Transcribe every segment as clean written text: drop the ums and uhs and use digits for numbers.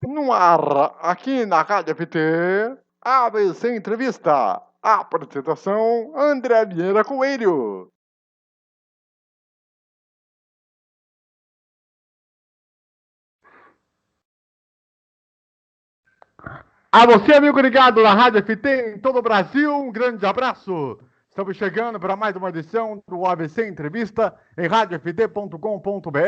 No ar, aqui na Rádio FT, ABC Entrevista. Apresentação, André Vieira Coelho. A você, amigo ligado na Rádio FT em todo o Brasil, um grande abraço. Estamos chegando para mais uma edição do ABC Entrevista em radioft.com.br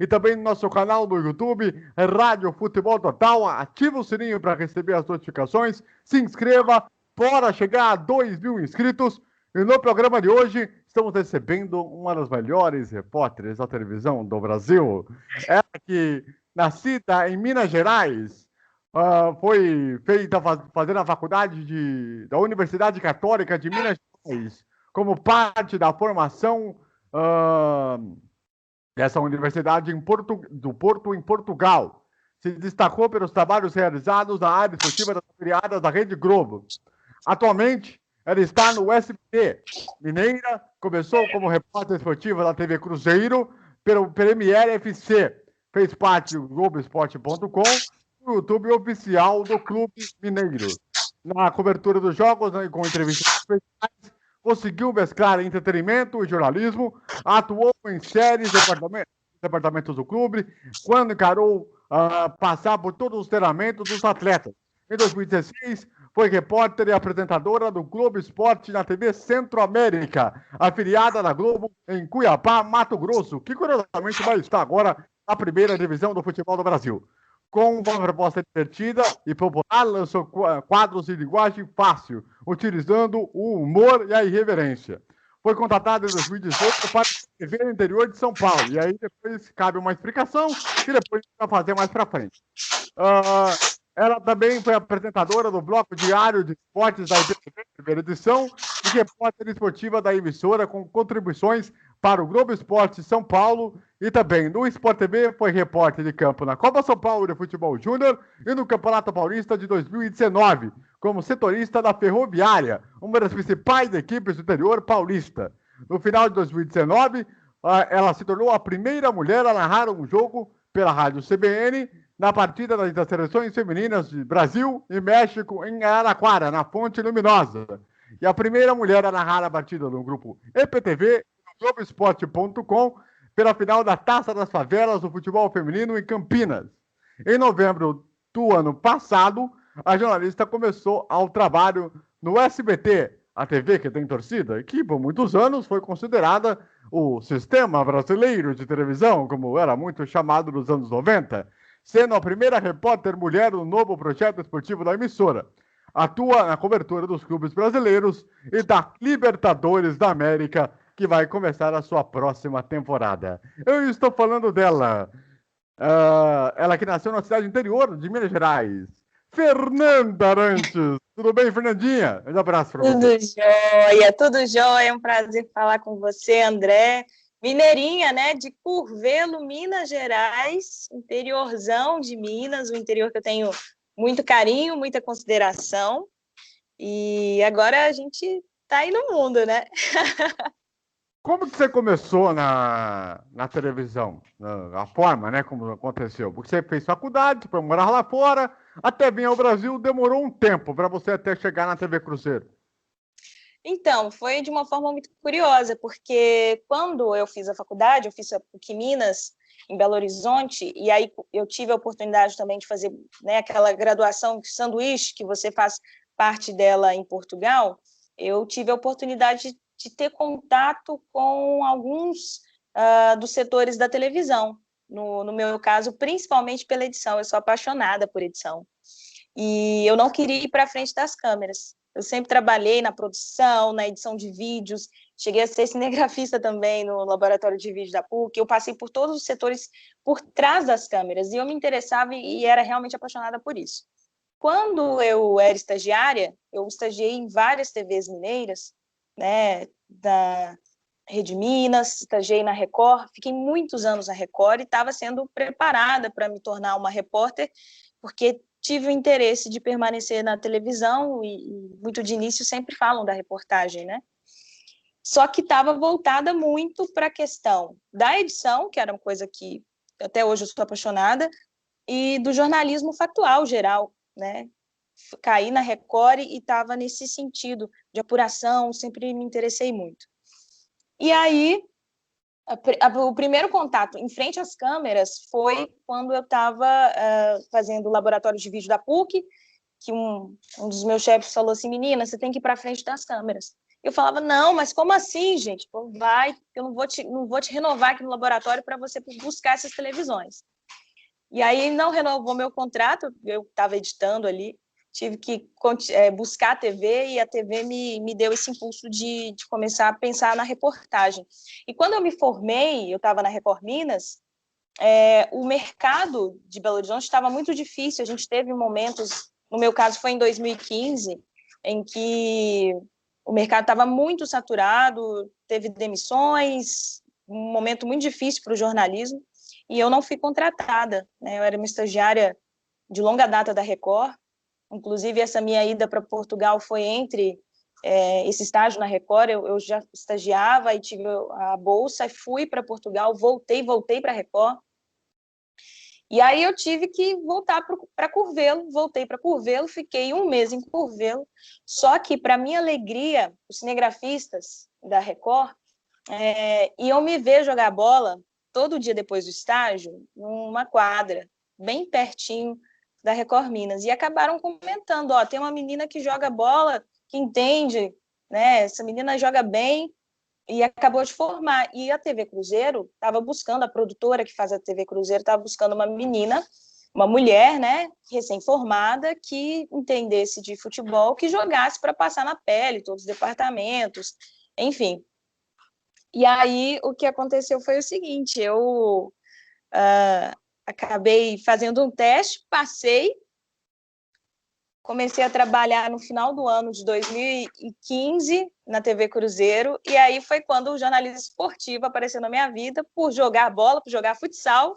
e também no nosso canal do YouTube, Rádio Futebol Total. Ativa o sininho para receber as notificações, se inscreva, bora chegar a 2.000 inscritos. E no programa de hoje, estamos recebendo uma das melhores repórteres da televisão do Brasil. Ela que, nascida em Minas Gerais, foi feita fazendo a faculdade da Universidade Católica de Minas Gerais, como parte da formação dessa universidade do Porto, em Portugal. Se destacou pelos trabalhos realizados na área esportiva das afiliadas da Rede Globo. Atualmente, ela está no SBT Mineira, começou como repórter esportiva da TV Cruzeiro, pelo Premier FC. Fez parte do Globoesporte.com, no YouTube oficial do Clube Mineiro. Na cobertura dos jogos, com entrevistas especiais, conseguiu mesclar entretenimento e jornalismo, atuou em séries, departamentos do clube, quando encarou passar por todos os treinamentos dos atletas. Em 2016, foi repórter e apresentadora do Globo Esporte na TV Centro-América, afiliada da Globo em Cuiabá, Mato Grosso, que curiosamente vai estar agora na primeira divisão do futebol do Brasil. Com uma proposta divertida e popular, lançou quadros de linguagem fácil, utilizando o humor e a irreverência. Foi contratado em 2018 para a TV no interior de São Paulo. E aí depois cabe uma explicação e depois vai fazer mais para frente. Ela também foi apresentadora do bloco diário de esportes da IPTV, primeira edição, e repórter esportiva da emissora, com contribuições para o Globo Esporte São Paulo e também no Sport TV foi repórter de campo na Copa São Paulo de Futebol Júnior e no Campeonato Paulista de 2019, como setorista da Ferroviária, uma das principais equipes do interior paulista. No final de 2019, ela se tornou a primeira mulher a narrar um jogo pela Rádio CBN na partida das seleções femininas de Brasil e México em Araraquara, na Fonte Luminosa. E a primeira mulher a narrar a partida no grupo EPTV, no Globoesporte.com, pela final da Taça das Favelas do futebol feminino em Campinas. Em novembro do ano passado, a jornalista começou ao trabalho no SBT, a TV que tem torcida, que por muitos anos foi considerada o sistema brasileiro de televisão, como era muito chamado nos anos 90, sendo a primeira repórter mulher no novo projeto esportivo da emissora. Atua na cobertura dos clubes brasileiros e da Libertadores da América, que vai começar a sua próxima temporada. Eu estou falando dela, ela que nasceu na cidade interior de Minas Gerais, Fernanda Arantes. Tudo bem, Fernandinha? Um abraço para você. Tudo jóia. É um prazer falar com você, André. Mineirinha, né, de Curvelo, Minas Gerais, interiorzão de Minas, o interior que eu tenho muito carinho, muita consideração. E agora a gente está aí no mundo, né? Como que você começou na televisão? A forma, né, como aconteceu? Porque você fez faculdade, foi morar lá fora, até vir ao Brasil, demorou um tempo para você até chegar na TV Cruzeiro. Então, foi de uma forma muito curiosa, porque quando eu fiz a faculdade, eu fiz a PUC Minas, em Belo Horizonte, e aí eu tive a oportunidade também de fazer, né, aquela graduação de sanduíche, que você faz parte dela em Portugal. Eu tive a oportunidade de ter contato com alguns dos setores da televisão, no meu caso, principalmente pela edição. Eu sou apaixonada por edição. E eu não queria ir para frente das câmeras. Eu sempre trabalhei na produção, na edição de vídeos, cheguei a ser cinegrafista também no laboratório de vídeo da PUC, eu passei por todos os setores por trás das câmeras, e eu me interessava e era realmente apaixonada por isso. Quando eu era estagiária, eu estagiei em várias TVs mineiras, né, da Rede Minas, estagiei na Record, fiquei muitos anos na Record e estava sendo preparada para me tornar uma repórter, porque tive o interesse de permanecer na televisão e muito de início sempre falam da reportagem, né? Só que estava voltada muito para a questão da edição, que era uma coisa que até hoje eu sou apaixonada, e do jornalismo factual geral, né? Caí na Record e estava nesse sentido de apuração, sempre me interessei muito. E aí, o primeiro contato em frente às câmeras foi quando eu estava fazendo o laboratório de vídeo da PUC, que um dos meus chefes falou assim, menina, você tem que ir para frente das câmeras. Eu falava, não, mas como assim, gente? Pô, vai, eu não vou te renovar aqui no laboratório para você buscar essas televisões. E aí não renovou meu contrato, eu estava editando ali, tive que buscar a TV e a TV me deu esse impulso de começar a pensar na reportagem. E quando eu me formei, eu estava na Record Minas, o mercado de Belo Horizonte estava muito difícil, a gente teve momentos, no meu caso foi em 2015, em que o mercado estava muito saturado, teve demissões, um momento muito difícil para o jornalismo, e eu não fui contratada, né? Eu era uma estagiária de longa data da Record, inclusive essa minha ida para Portugal foi entre esse estágio na Record, eu já estagiava e tive a bolsa, e fui para Portugal, voltei para a Record, e aí eu tive que voltar para Curvelo, voltei para Curvelo, fiquei um mês em Curvelo, só que, para minha alegria, os cinegrafistas da Record iam me ver jogar bola todo dia depois do estágio, numa quadra, bem pertinho da Record Minas, e acabaram comentando, tem uma menina que joga bola, que entende, né? Essa menina joga bem, e acabou de formar. E a TV Cruzeiro estava buscando, a produtora que faz a TV Cruzeiro estava buscando uma menina, uma mulher, né, recém-formada, que entendesse de futebol, que jogasse para passar na pele todos os departamentos, enfim. E aí o que aconteceu foi o seguinte, eu acabei fazendo um teste, passei, comecei a trabalhar no final do ano de 2015 na TV Cruzeiro, e aí foi quando o jornalismo esportivo apareceu na minha vida, por jogar bola, por jogar futsal,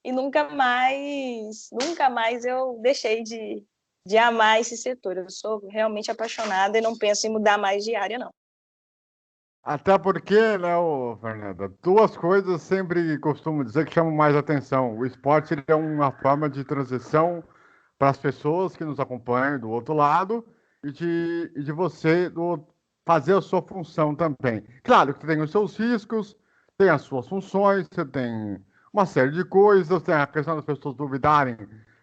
e nunca mais eu deixei de amar esse setor. Eu sou realmente apaixonada e não penso em mudar mais de área, não. Até porque, né, Fernanda, duas coisas sempre costumo dizer que chamam mais atenção. O esporte ele é uma forma de transição para as pessoas que nos acompanham do outro lado e de você fazer a sua função também. Claro que tem os seus riscos, tem as suas funções, você tem uma série de coisas, tem a questão das pessoas duvidarem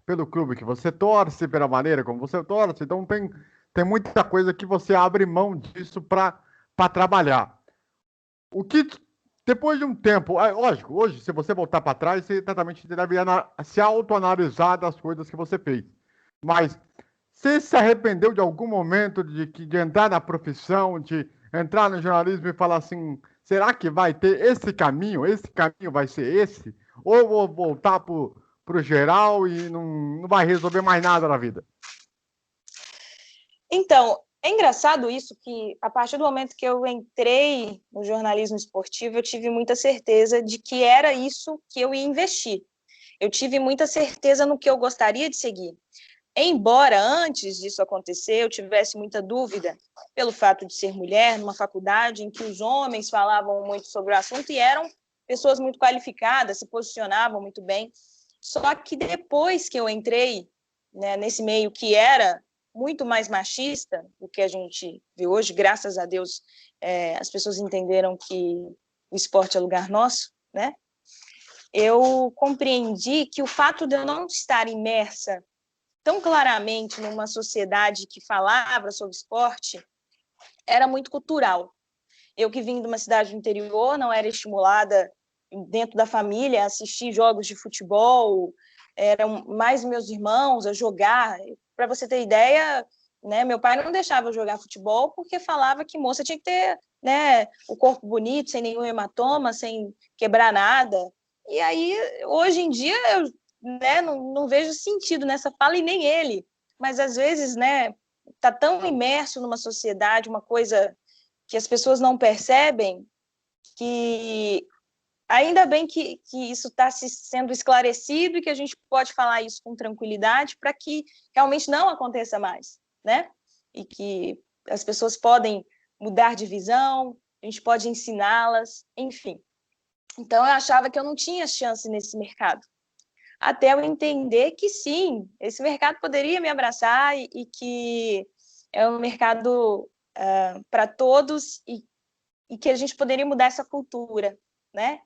pelo clube que você torce, pela maneira como você torce, então tem muita coisa que você abre mão disso para trabalhar. O que, depois de um tempo, lógico, hoje, se você voltar para trás, você exatamente deve se autoanalisar das coisas que você fez. Mas você se arrependeu de algum momento de entrar na profissão, de entrar no jornalismo e falar assim, será que vai ter esse caminho? Esse caminho vai ser esse? Ou vou voltar para o geral e não vai resolver mais nada na vida? Então, é engraçado isso, que a partir do momento que eu entrei no jornalismo esportivo, eu tive muita certeza de que era isso que eu ia investir. Eu tive muita certeza no que eu gostaria de seguir. Embora antes disso acontecer, eu tivesse muita dúvida pelo fato de ser mulher, numa faculdade em que os homens falavam muito sobre o assunto e eram pessoas muito qualificadas, se posicionavam muito bem. Só que depois que eu entrei, né, nesse meio que era muito mais machista do que a gente vê hoje, graças a Deus, as pessoas entenderam que o esporte é lugar nosso, né? Eu compreendi que o fato de eu não estar imersa tão claramente numa sociedade que falava sobre esporte era muito cultural. Eu que vim de uma cidade do interior, não era estimulada dentro da família a assistir jogos de futebol, eram mais meus irmãos a jogar. Para você ter ideia, né, meu pai não deixava eu jogar futebol porque falava que moça tinha que ter, né, o corpo bonito, sem nenhum hematoma, sem quebrar nada. E aí, hoje em dia, eu, né, não vejo sentido nessa fala e nem ele. Mas, às vezes, né, tá tão imerso numa sociedade, uma coisa que as pessoas não percebem, que ainda bem que isso está sendo esclarecido e que a gente pode falar isso com tranquilidade para que realmente não aconteça mais, né? E que as pessoas podem mudar de visão, a gente pode ensiná-las, enfim. Então, eu achava que eu não tinha chance nesse mercado. até eu entender que sim, esse mercado poderia me abraçar e que é um mercado para todos e que a gente poderia mudar essa cultura, né?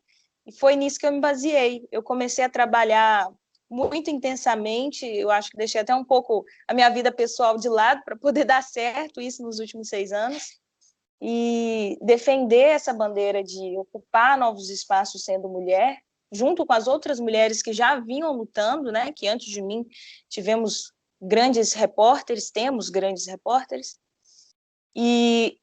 E foi nisso que eu me baseei. Eu comecei a trabalhar muito intensamente, eu acho que deixei até um pouco a minha vida pessoal de lado para poder dar certo isso nos últimos 6 anos e defender essa bandeira de ocupar novos espaços sendo mulher, junto com as outras mulheres que já vinham lutando, né? Que antes de mim tivemos grandes repórteres, temos grandes repórteres, e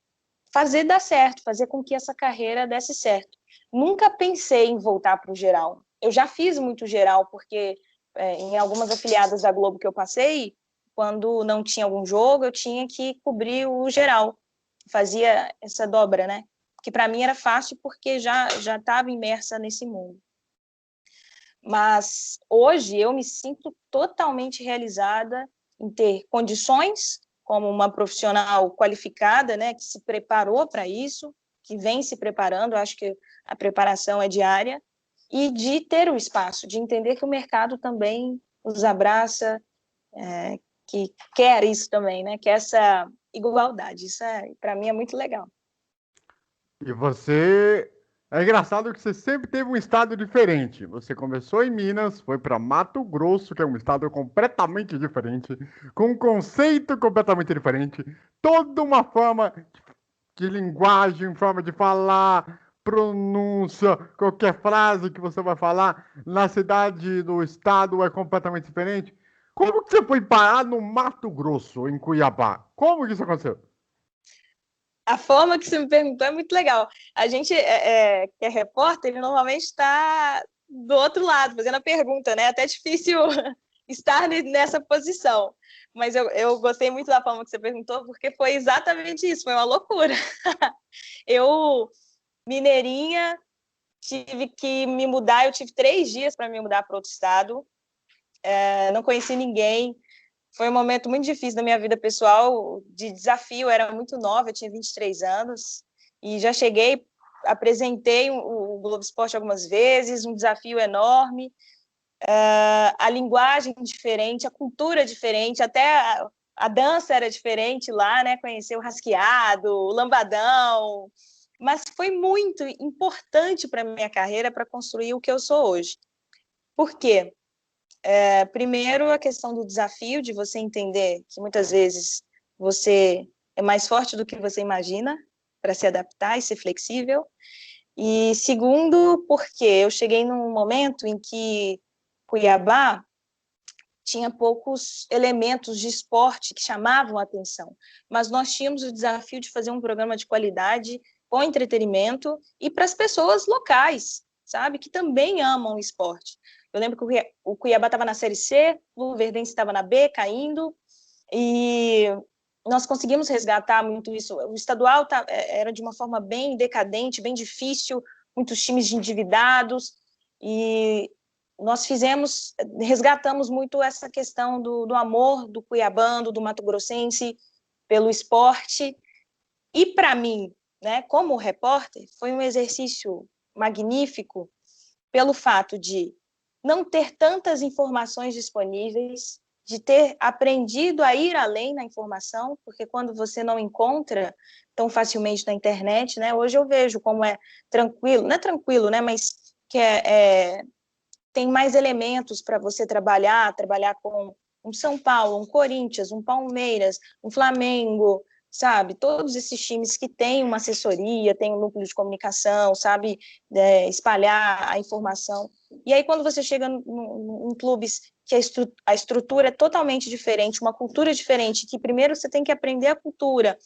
fazer dar certo, fazer com que essa carreira desse certo. Nunca pensei em voltar para o geral. Eu já fiz muito geral, porque em algumas afiliadas da Globo que eu passei, quando não tinha algum jogo, eu tinha que cobrir o geral. Fazia essa dobra, né? Que para mim era fácil, porque já estava imersa nesse mundo. Mas hoje eu me sinto totalmente realizada em ter condições como uma profissional qualificada, né, que se preparou para isso, que vem se preparando, acho que a preparação é diária, e de ter o espaço, de entender que o mercado também os abraça, que quer isso também, né, que essa igualdade. Isso para mim é muito legal. E você. É engraçado que você sempre teve um estado diferente. Você começou em Minas, foi para Mato Grosso, que é um estado completamente diferente, com um conceito completamente diferente, toda uma forma de linguagem, forma de falar, pronúncia, qualquer frase que você vai falar na cidade, no estado é completamente diferente. Como que você foi parar no Mato Grosso, em Cuiabá? Como que isso aconteceu? A forma que você me perguntou é muito legal. A gente que é repórter, ele normalmente está do outro lado, fazendo a pergunta, né? Até difícil estar nessa posição. Mas eu gostei muito da forma que você perguntou, porque foi exatamente isso, foi uma loucura. Eu, mineirinha, tive que me mudar, eu tive 3 dias para me mudar para outro estado, não conheci ninguém, foi um momento muito difícil da minha vida pessoal, de desafio, eu era muito nova, eu tinha 23 anos, e já cheguei, apresentei o Globo Esporte algumas vezes, um desafio enorme, a linguagem diferente, a cultura diferente, até a dança era diferente lá, né? Conhecer o rasqueado, o lambadão, mas foi muito importante para a minha carreira para construir o que eu sou hoje. Por quê? Primeiro, a questão do desafio, de você entender que muitas vezes você é mais forte do que você imagina para se adaptar e ser flexível. E segundo, porque eu cheguei num momento em que Cuiabá tinha poucos elementos de esporte que chamavam a atenção, mas nós tínhamos o desafio de fazer um programa de qualidade com entretenimento e para as pessoas locais, sabe, que também amam o esporte. Eu lembro que o Cuiabá estava na Série C, o Luverdense estava na B, caindo, e nós conseguimos resgatar muito isso. O estadual era de uma forma bem decadente, bem difícil, muitos times endividados, e nós resgatamos muito essa questão do amor do cuiabano, do mato-grossense pelo esporte. E para mim, né, como repórter, foi um exercício magnífico pelo fato de não ter tantas informações disponíveis, de ter aprendido a ir além na informação, porque quando você não encontra tão facilmente na internet, né, hoje eu vejo como é tranquilo, não é tranquilo, né, mas que tem mais elementos para você trabalhar com um São Paulo, um Corinthians, um Palmeiras, um Flamengo, sabe? Todos esses times que têm uma assessoria, têm um núcleo de comunicação, sabe? Espalhar a informação. E aí, quando você chega em clubes que a estrutura é totalmente diferente, uma cultura diferente, que primeiro você tem que aprender a cultura,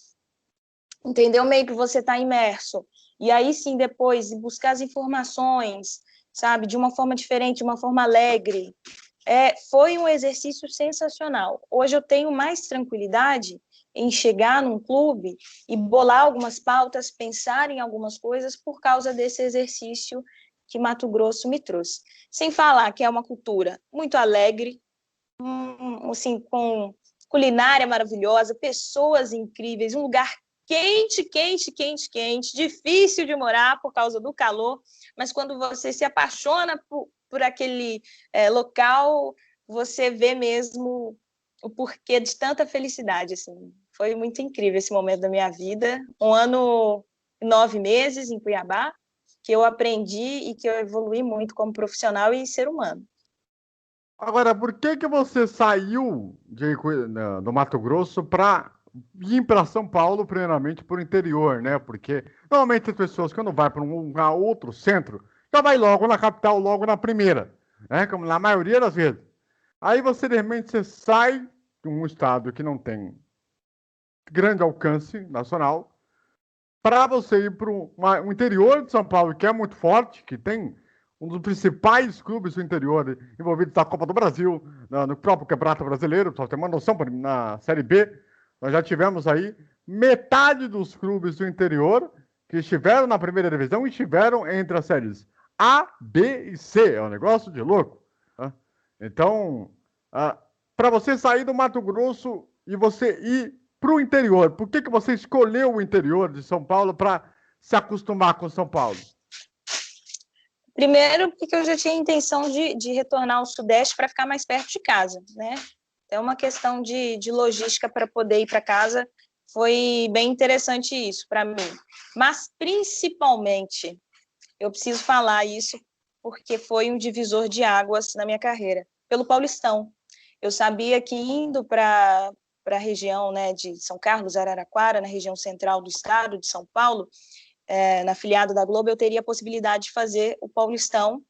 entender o meio que você está imerso, e aí sim, depois, buscar as informações, sabe, de uma forma diferente, de uma forma alegre. Foi um exercício sensacional. Hoje eu tenho mais tranquilidade em chegar num clube e bolar algumas pautas, pensar em algumas coisas por causa desse exercício que Mato Grosso me trouxe. Sem falar que é uma cultura muito alegre, assim, com culinária maravilhosa, pessoas incríveis, um lugar quente, quente, quente, quente, difícil de morar por causa do calor, mas quando você se apaixona por aquele local, você vê mesmo o porquê de tanta felicidade, assim. Foi muito incrível esse momento da minha vida. 1 ano e 9 meses em Cuiabá, que eu aprendi e que eu evolui muito como profissional e ser humano. Agora, por que que você saiu do Mato Grosso para ir para São Paulo, primeiramente, por interior, né? Porque normalmente as pessoas, quando vai para um lugar, outro centro, já vai logo na capital, logo na primeira, né? Como na maioria das vezes. Aí você, de repente, você sai de um estado que não tem grande alcance nacional, para você ir para o interior de São Paulo, que é muito forte, que tem um dos principais clubes do interior envolvidos na Copa do Brasil, no próprio Campeonato Brasileiro, só tem uma noção, na Série B, nós já tivemos aí metade dos clubes do interior que estiveram na primeira divisão e estiveram entre as séries A, B e C. É um negócio de louco. Tá? Então, para você sair do Mato Grosso e você ir para o interior, por que que você escolheu o interior de São Paulo para se acostumar com São Paulo? Primeiro, porque eu já tinha a intenção de retornar ao Sudeste para ficar mais perto de casa, né? É uma questão de logística para poder ir para casa. Foi bem interessante isso para mim. Mas, principalmente, eu preciso falar isso porque foi um divisor de águas na minha carreira, pelo Paulistão. Eu sabia que indo para a região, né, de São Carlos, Araraquara, na região central do estado de São Paulo, na afiliada da Globo, eu teria a possibilidade de fazer o Paulistão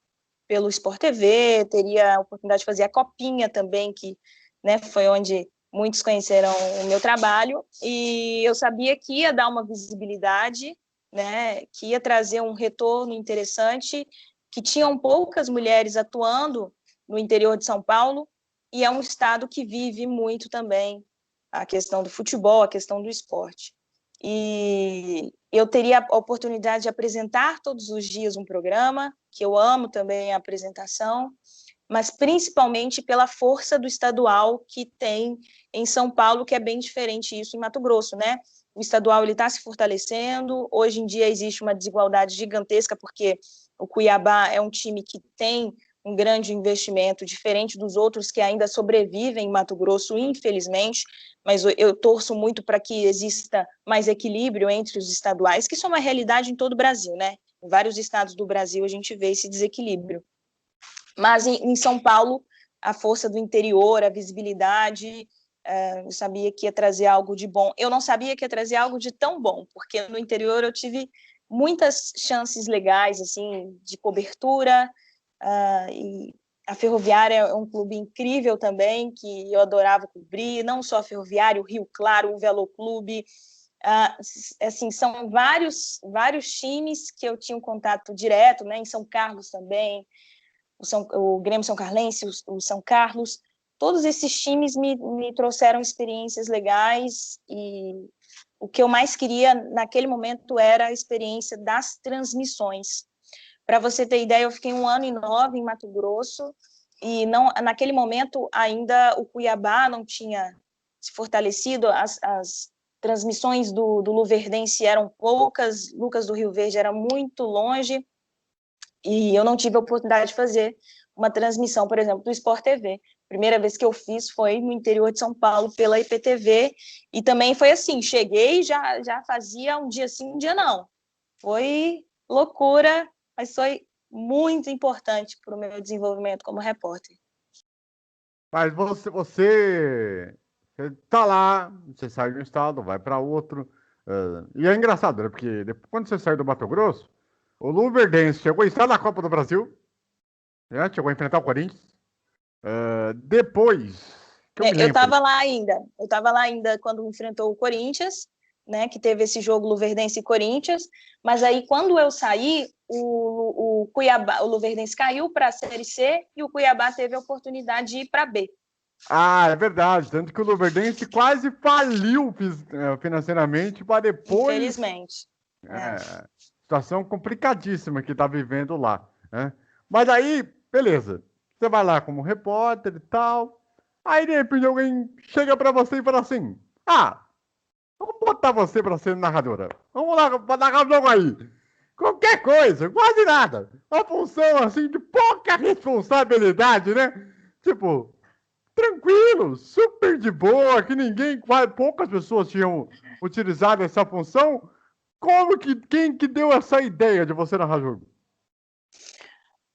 pelo Sport TV, teria a oportunidade de fazer a Copinha também, que, né, foi onde muitos conheceram o meu trabalho, e eu sabia que ia dar uma visibilidade, né, que ia trazer um retorno interessante, que tinham poucas mulheres atuando no interior de São Paulo, e é um estado que vive muito também a questão do futebol, a questão do esporte. E eu teria a oportunidade de apresentar todos os dias um programa, que eu amo também a apresentação, mas principalmente pela força do estadual que tem em São Paulo, que é bem diferente isso em Mato Grosso, né? O estadual está se fortalecendo, hoje em dia existe uma desigualdade gigantesca, porque o Cuiabá é um time que tem um grande investimento, diferente dos outros que ainda sobrevivem em Mato Grosso, infelizmente, mas eu torço muito para que exista mais equilíbrio entre os estaduais, que isso é uma realidade em todo o Brasil, né? Em vários estados do Brasil a gente vê esse desequilíbrio. Mas em São Paulo, a força do interior, a visibilidade, eu sabia que ia trazer algo de bom. Eu não sabia que ia trazer algo de tão bom, porque no interior eu tive muitas chances legais, assim, de cobertura, e a Ferroviária é um clube incrível também, que eu adorava cobrir, não só a Ferroviária, o Rio Claro, o Velo Clube, assim, são vários times que eu tinha um contato direto, né, em São Carlos também, o Grêmio São Carlense, o São Carlos, todos esses times me trouxeram experiências legais, e o que eu mais queria naquele momento era a experiência das transmissões. Para você ter ideia, eu fiquei 1 ano e 9 em Mato Grosso, e não, naquele momento ainda o Cuiabá não tinha se fortalecido, as transmissões do Luverdense eram poucas, Lucas do Rio Verde era muito longe, e eu não tive a oportunidade de fazer uma transmissão, por exemplo, do Sport TV. Primeira vez que eu fiz foi no interior de São Paulo, pela IPTV, e também foi assim, cheguei e já fazia um dia sim, um dia não. Foi loucura, mas foi muito importante para o meu desenvolvimento como repórter. Mas você tá lá, você sai de um estado, vai para outro. E é engraçado, né? Porque depois, quando você sai do Mato Grosso, o Luverdense chegou a estar na Copa do Brasil, né? Chegou a enfrentar o Corinthians. Depois, que eu me Eu lembro. estava lá ainda quando enfrentou o Corinthians, né, que teve esse jogo Luverdense e Corinthians, mas aí quando eu saí, o Cuiabá, o Luverdense caiu para a Série C e o Cuiabá teve a oportunidade de ir para B. Ah, é verdade. Tanto que o Luverdense quase faliu financeiramente para depois. Infelizmente. Situação complicadíssima que está vivendo lá, né? Mas aí, beleza. Você vai lá como repórter e tal. Aí, de repente, alguém chega para você e fala assim: botar você para ser narradora. Vamos lá, para narrar o jogo aí. Qualquer coisa, quase nada. Uma função, assim, de pouca responsabilidade, né? Tipo, tranquilo, super de boa, que poucas pessoas tinham utilizado essa função. Quem que deu essa ideia de você narrar jogo?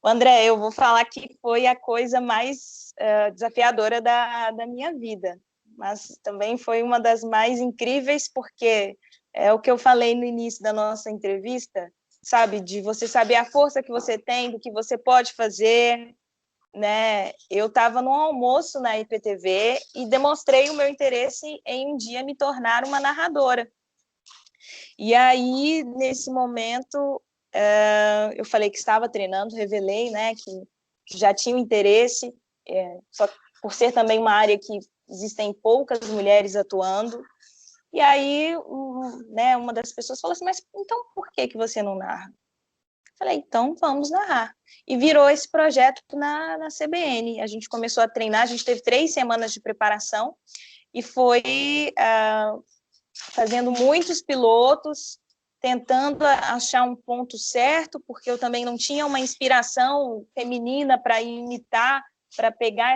André, eu vou falar que foi a coisa mais desafiadora da minha vida, mas também foi uma das mais incríveis, porque é o que eu falei no início da nossa entrevista, sabe, de você saber a força que você tem, do que você pode fazer, né? Eu estava no almoço na IPTV e demonstrei o meu interesse em um dia me tornar uma narradora. E aí, nesse momento, eu falei que estava treinando, revelei, né, que já tinha um interesse, só por ser também uma área que existem poucas mulheres atuando. E aí, né, uma das pessoas falou assim, mas então por que você não narra? Falei, então vamos narrar. E virou esse projeto na CBN. A gente começou a treinar, a gente teve 3 semanas de preparação e foi fazendo muitos pilotos, tentando achar um ponto certo, porque eu também não tinha uma inspiração feminina para imitar, para pegar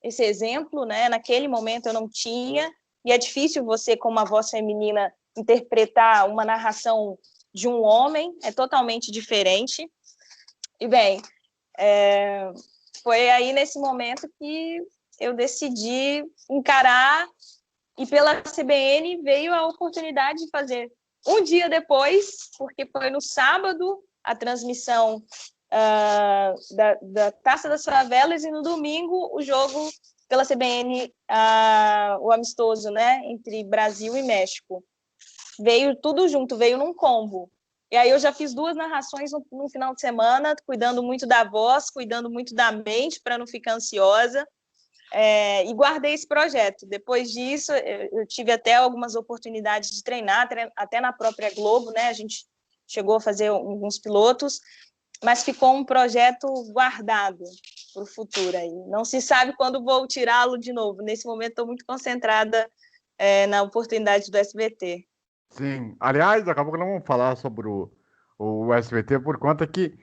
esse exemplo, né? Naquele momento eu não tinha, e é difícil você, com uma voz feminina, interpretar uma narração de um homem, é totalmente diferente. E, bem, foi aí nesse momento que eu decidi encarar, e pela CBN veio a oportunidade de fazer um dia depois, porque foi no sábado a transmissão da Taça das Favelas, e no domingo o jogo pela CBN, o amistoso, né, entre Brasil e México. Veio tudo junto, veio num combo. E aí eu já fiz 2 narrações no final de semana, cuidando muito da voz, cuidando muito da mente, para não ficar ansiosa. E guardei esse projeto. Depois disso, eu tive até algumas oportunidades de treinar, até na própria Globo, né? A gente chegou a fazer alguns pilotos, mas ficou um projeto guardado para o futuro aí. Não se sabe quando vou tirá-lo de novo. Nesse momento, estou muito concentrada na oportunidade do SBT. Sim. Aliás, daqui a pouco nós vamos falar sobre o SBT, por conta que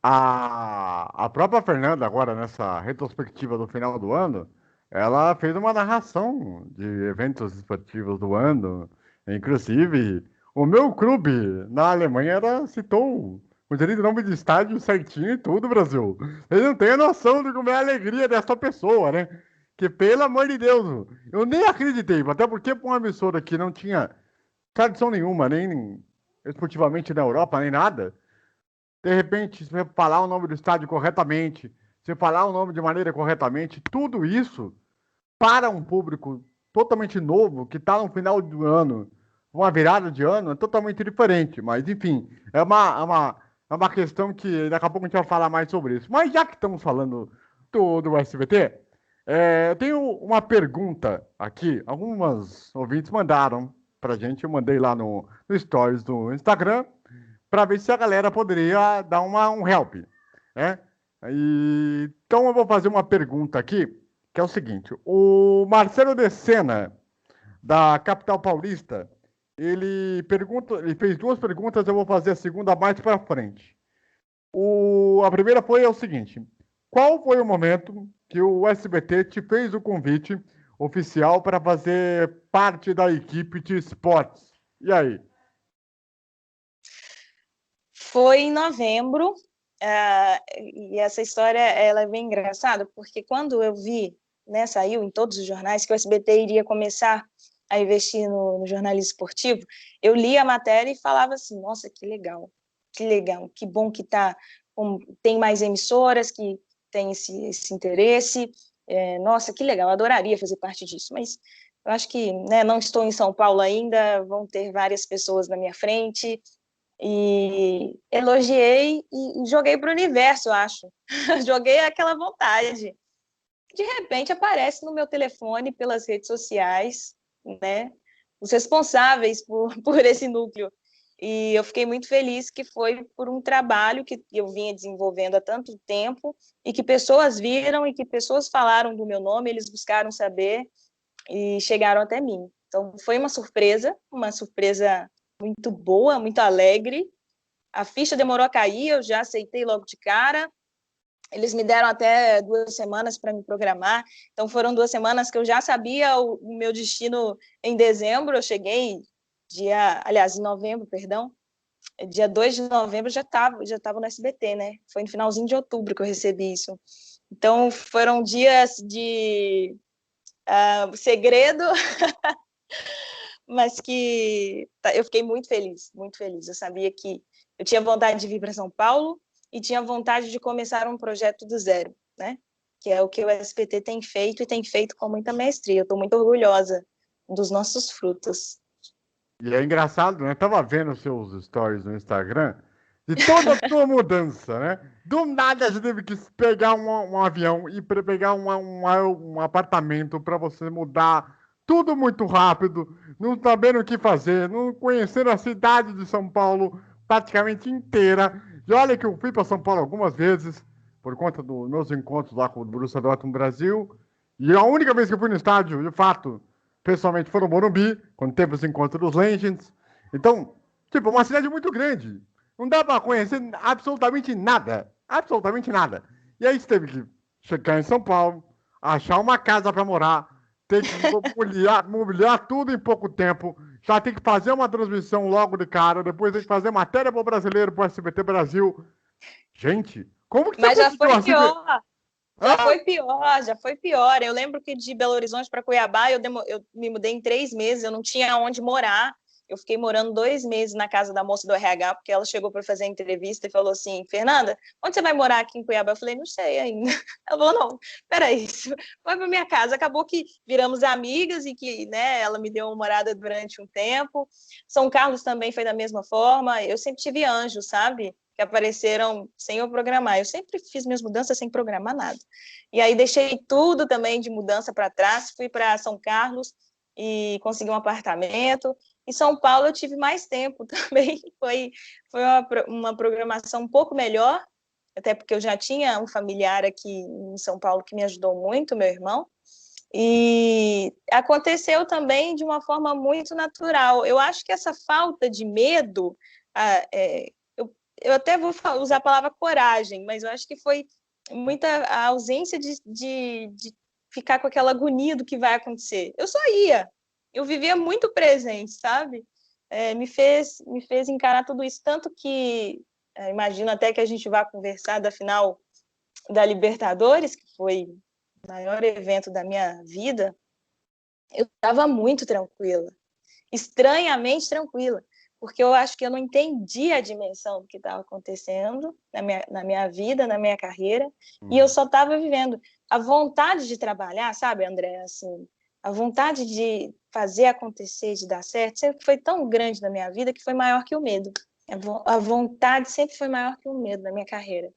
a própria Fernanda, agora nessa retrospectiva do final do ano, ela fez uma narração de eventos esportivos do ano. Inclusive, o meu clube na Alemanha citou o direito de nome de estádio certinho e tudo, Brasil. Vocês não têm noção de como é a alegria dessa pessoa, né? Que, pelo amor de Deus, eu nem acreditei, até porque para uma emissora que não tinha tradição nenhuma, nem esportivamente na Europa, nem nada. De repente, se você falar o nome do estádio corretamente, se falar o nome de maneira corretamente, tudo isso para um público totalmente novo, que está no final do ano, uma virada de ano, é totalmente diferente. Mas, enfim, é uma questão que daqui a pouco a gente vai falar mais sobre isso. Mas já que estamos falando do SBT, eu tenho uma pergunta aqui. Algumas ouvintes mandaram pra gente, eu mandei lá no Stories do Instagram, para ver se a galera poderia dar um help, né? Então eu vou fazer uma pergunta aqui, que é o seguinte: o Marcelo de Sena, da capital paulista, ele fez 2 perguntas, eu vou fazer a segunda mais para frente. A primeira foi o seguinte: qual foi o momento que o SBT te fez o convite oficial para fazer parte da equipe de esportes? E aí? Foi em novembro, e essa história ela é bem engraçada, porque quando eu vi, né, saiu em todos os jornais que o SBT iria começar a investir no jornalismo esportivo, eu li a matéria e falava assim, nossa, que legal, que bom que tem mais emissoras que têm esse interesse, nossa, que legal, eu adoraria fazer parte disso, mas eu acho que, né, não estou em São Paulo ainda, vão ter várias pessoas na minha frente, e elogiei e joguei para o universo, eu acho. Joguei aquela vontade. De repente aparece no meu telefone, pelas redes sociais, né, os responsáveis por esse núcleo. E eu fiquei muito feliz que foi por um trabalho que eu vinha desenvolvendo há tanto tempo e que pessoas viram e que pessoas falaram do meu nome, eles buscaram saber e chegaram até mim. Então, foi uma surpresa muito boa, muito alegre. A ficha demorou a cair, eu já aceitei logo de cara. Eles me deram até 2 semanas para me programar. Então, foram 2 semanas que eu já sabia o meu destino em dezembro. Eu cheguei em novembro, perdão. Dia 2 de novembro já tava no SBT, né? Foi no finalzinho de outubro que eu recebi isso. Então, foram dias de segredo, mas que eu fiquei muito feliz, muito feliz. Eu sabia que eu tinha vontade de vir para São Paulo e tinha vontade de começar um projeto do zero, né? Que é o que o SBT tem feito e tem feito com muita maestria. Eu estou muito orgulhosa dos nossos frutos. E é engraçado, né? Eu tava vendo seus stories no Instagram de toda a sua mudança, né? Do nada você teve que pegar um avião e pegar um apartamento para você mudar tudo muito rápido, não sabendo o que fazer, não conhecendo a cidade de São Paulo praticamente inteira. E olha que eu fui para São Paulo algumas vezes por conta dos meus encontros lá com o Borussia Dortmund Brasil. E a única vez que eu fui no estádio, de fato, pessoalmente foi no Morumbi, quando teve os encontros dos Legends. Então, tipo, uma cidade muito grande. Não dá para conhecer absolutamente nada. Absolutamente nada. E aí você teve que chegar em São Paulo, achar uma casa para morar, ter que mobiliar tudo em pouco tempo, já tem que fazer uma transmissão logo de cara, depois tem que fazer matéria para o brasileiro, para o SBT Brasil. Gente, como que você Mas já conseguiu foi assim? pior. Já Ah, foi pior, já foi pior. Eu lembro que de Belo Horizonte para Cuiabá eu me mudei em 3 meses, eu não tinha onde morar. Eu fiquei morando 2 meses na casa da moça do RH, porque ela chegou para fazer a entrevista e falou assim: Fernanda, onde você vai morar aqui em Cuiabá? Eu falei: não sei ainda. Ela falou: não, peraí, vai para minha casa. Acabou que viramos amigas e que, né, ela me deu uma morada durante um tempo. São Carlos também foi da mesma forma. Eu sempre tive anjos, sabe? Que apareceram sem eu programar. Eu sempre fiz minhas mudanças sem programar nada. E aí deixei tudo também de mudança para trás, fui para São Carlos e consegui um apartamento. Em São Paulo eu tive mais tempo também, foi uma programação um pouco melhor, até porque eu já tinha um familiar aqui em São Paulo que me ajudou muito, meu irmão, e aconteceu também de uma forma muito natural. Eu acho que essa falta de medo, eu até vou usar a palavra coragem, mas eu acho que foi muita a ausência de ficar com aquela agonia do que vai acontecer. Eu só ia, eu vivia muito presente, sabe? Me fez encarar tudo isso, tanto que imagino até que a gente vá conversar da final da Libertadores, que foi o maior evento da minha vida. Eu estava muito tranquila, estranhamente tranquila, porque eu acho que eu não entendi a dimensão do que estava acontecendo na minha vida, na minha carreira, e eu só estava vivendo. A vontade de trabalhar, sabe, André, assim, a vontade de fazer acontecer, de dar certo, sempre foi tão grande na minha vida que foi maior que o medo. A vontade sempre foi maior que o medo na minha carreira.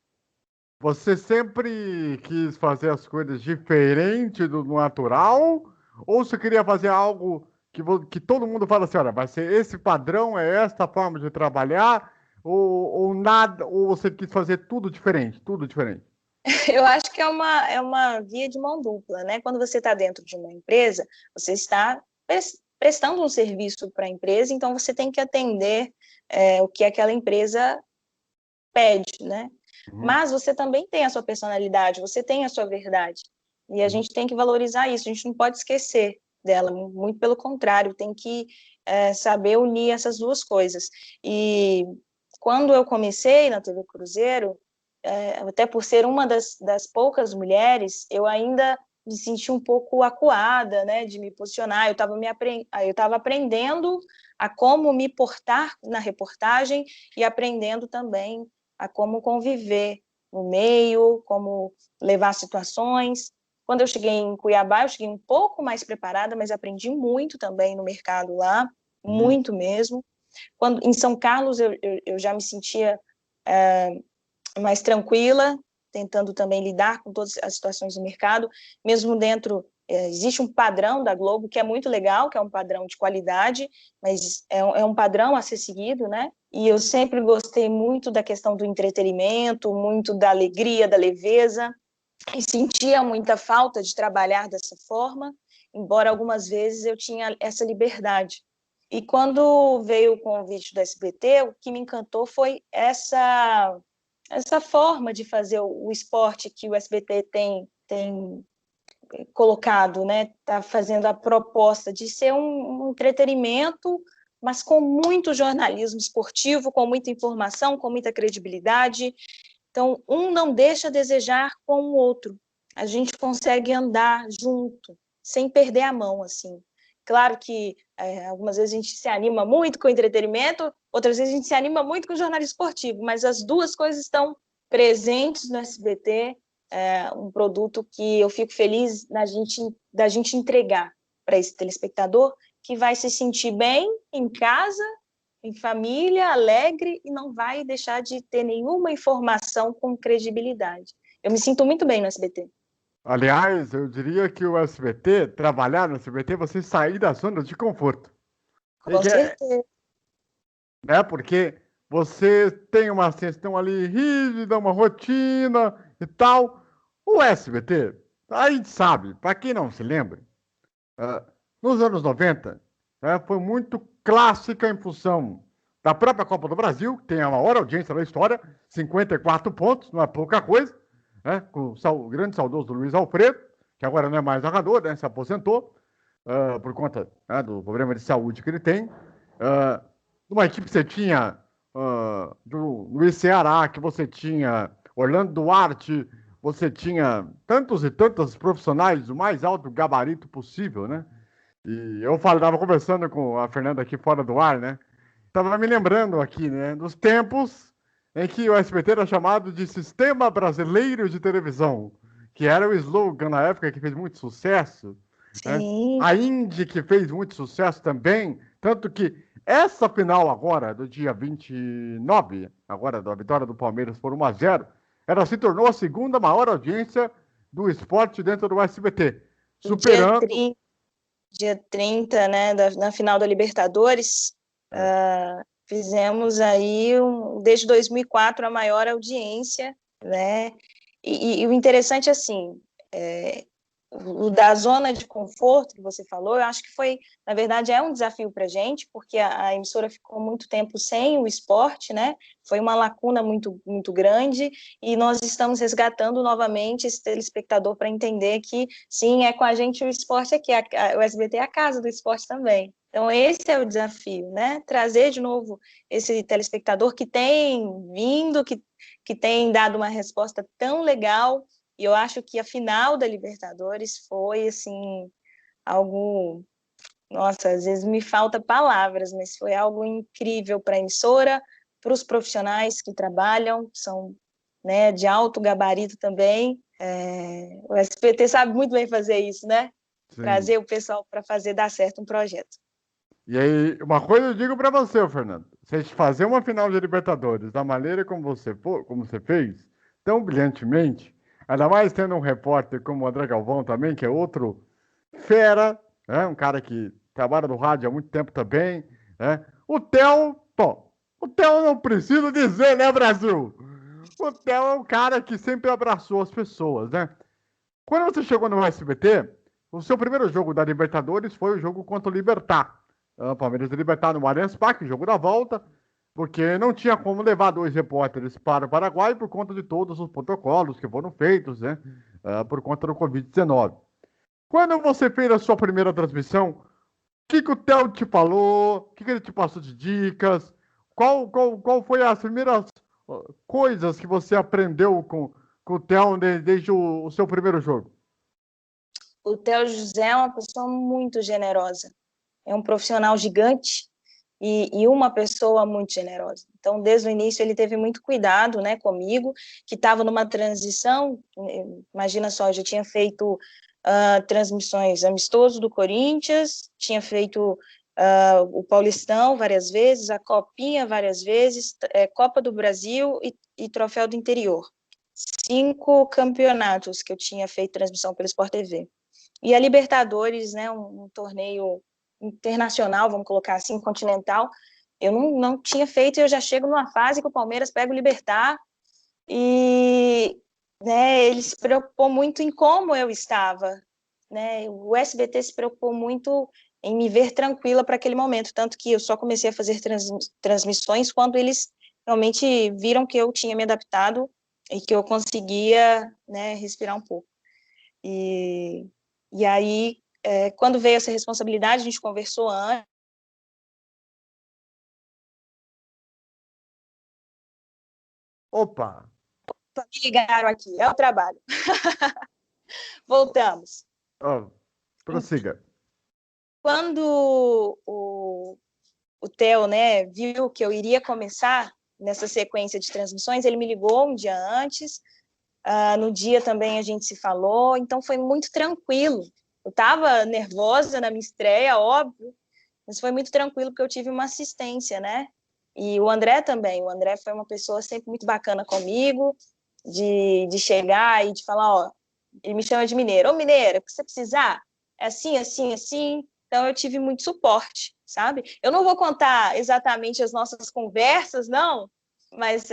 você sempre quis fazer as coisas diferente do natural? Ou você queria fazer algo que todo mundo fala assim, olha, vai ser esse padrão, é esta forma de trabalhar, ou nada, ou você quis fazer tudo diferente, tudo diferente? Eu acho que é uma via de mão dupla, né? Quando você está dentro de uma empresa, você está prestando um serviço para a empresa, então você tem que atender o que aquela empresa pede, né? Uhum. Mas você também tem a sua personalidade, você tem a sua verdade. E a gente tem que valorizar isso, a gente não pode esquecer dela, muito pelo contrário, tem que saber unir essas duas coisas. E quando eu comecei na TV Cruzeiro, até por ser uma das poucas mulheres, eu ainda me senti um pouco acuada, né, de me posicionar. Eu estava aprendendo a como me portar na reportagem e aprendendo também a como conviver no meio, como levar situações. Quando eu cheguei em Cuiabá, eu cheguei um pouco mais preparada, mas aprendi muito também no mercado lá, Uhum. muito mesmo. Quando em São Carlos, eu já me sentia mais tranquila, tentando também lidar com todas as situações do mercado, mesmo dentro, existe um padrão da Globo que é muito legal, que é um padrão de qualidade, mas é um padrão a ser seguido, né? E eu sempre gostei muito da questão do entretenimento, muito da alegria, da leveza, e sentia muita falta de trabalhar dessa forma, embora algumas vezes eu tinha essa liberdade. E quando veio o convite do SBT, o que me encantou foi essa forma de fazer o esporte que o SBT tem colocado, né? Está fazendo a proposta de ser um entretenimento, mas com muito jornalismo esportivo, com muita informação, com muita credibilidade. Então, um não deixa a desejar com o outro. A gente consegue andar junto, sem perder a mão, assim. Claro que algumas vezes a gente se anima muito com o entretenimento, outras vezes a gente se anima muito com o jornalismo esportivo, mas as duas coisas estão presentes no SBT, um produto que eu fico feliz da gente entregar para esse telespectador, que vai se sentir bem em casa, em família, alegre, e não vai deixar de ter nenhuma informação com credibilidade. Eu me sinto muito bem no SBT. Aliás, eu diria que o SBT, trabalhar no SBT, você sair da zona de conforto. Com certeza. Né? Porque você tem uma questão ali rígida, uma rotina e tal. O SBT, a gente sabe, para quem não se lembra, nos anos 90, foi muito clássica em função da própria Copa do Brasil, que tem a maior audiência da história, 54 pontos, não é pouca coisa, com o grande saudoso Luiz Alfredo, que agora não é mais narrador, se aposentou, por conta do problema de saúde que ele tem. Numa equipe que você tinha do Luiz Ceará, que você tinha Orlando Duarte, você tinha tantos e tantos profissionais do mais alto gabarito possível, né? E eu estava conversando com a Fernanda aqui fora do ar, né? Estava me lembrando aqui, né, dos tempos em que o SBT era chamado de Sistema Brasileiro de Televisão, que era o slogan na época que fez muito sucesso. Sim. Né? A Indy, que fez muito sucesso também, tanto que essa final agora, do dia 29, agora da vitória do Palmeiras por 1-0, ela se tornou a segunda maior audiência do esporte dentro do SBT, superando... Dia 30, né, na final da Libertadores, fizemos aí, desde 2004, a maior audiência, né, e o interessante, assim, o da zona de conforto que você falou, eu acho que foi, na verdade, um desafio para a gente, porque a emissora ficou muito tempo sem o esporte, né? Foi uma lacuna muito, muito grande, e nós estamos resgatando novamente esse telespectador para entender que, sim, é com a gente o esporte aqui, o SBT é a casa do esporte também. Então, esse é o desafio, né? Trazer de novo esse telespectador que tem vindo, que tem dado uma resposta tão legal. E eu acho que a final da Libertadores foi, assim, algo... Nossa, às vezes me falta palavras, mas foi algo incrível para a emissora, para os profissionais que trabalham, são, né, de alto gabarito também. O SBT sabe muito bem fazer isso, né? Sim. Trazer o pessoal para fazer dar certo um projeto. E aí, uma coisa eu digo para você, Fernando. Você fazer uma final de Libertadores da maneira como você fez, tão brilhantemente, ainda mais tendo um repórter como o André Galvão também, que é outro fera, né? Um cara que trabalha no rádio há muito tempo também. Né? O Theo não precisa dizer, né, Brasil? O Theo é um cara que sempre abraçou as pessoas, né? Quando você chegou no SBT, o seu primeiro jogo da Libertadores foi o jogo contra o Libertad. O Palmeiras e Libertad no Allianz Parque, jogo da volta, porque não tinha como levar 2 repórteres para o Paraguai por conta de todos os protocolos que foram feitos, né? Por conta do Covid-19. Quando você fez a sua primeira transmissão, o que o Theo te falou? O que ele te passou de dicas? Qual foi as primeiras coisas que você aprendeu com o Theo desde o seu primeiro jogo? O Theo José é uma pessoa muito generosa. É um profissional gigante e uma pessoa muito generosa. Então, desde o início, ele teve muito cuidado, né, comigo, que estava numa transição. Imagina só, eu já tinha feito transmissões amistoso do Corinthians, tinha feito o Paulistão várias vezes, a Copinha várias vezes, Copa do Brasil e Troféu do Interior. 5 campeonatos que eu tinha feito transmissão pelo Sport TV. E a Libertadores, né, um torneio internacional, vamos colocar assim, continental, eu não tinha feito, e eu já chego numa fase que o Palmeiras pega o Libertad, e né, ele se preocupou muito em como eu estava, né, o SBT se preocupou muito em me ver tranquila para aquele momento, tanto que eu só comecei a fazer transmissões quando eles realmente viram que eu tinha me adaptado e que eu conseguia, né, respirar um pouco. E aí, quando veio essa responsabilidade, a gente conversou antes. Opa! Me ligaram aqui, é o trabalho. Voltamos. Oh, prossiga. Quando o Theo, né, viu que eu iria começar nessa sequência de transmissões, ele me ligou um dia antes, no dia também a gente se falou, então foi muito tranquilo. Eu estava nervosa na minha estreia, óbvio, mas foi muito tranquilo porque eu tive uma assistência, né? E o André também. O André foi uma pessoa sempre muito bacana comigo, de chegar e de falar, ó, ele me chama de mineira. Ô, mineira, o que você precisar? É assim, assim, assim. Então, eu tive muito suporte, sabe? Eu não vou contar exatamente as nossas conversas, não, mas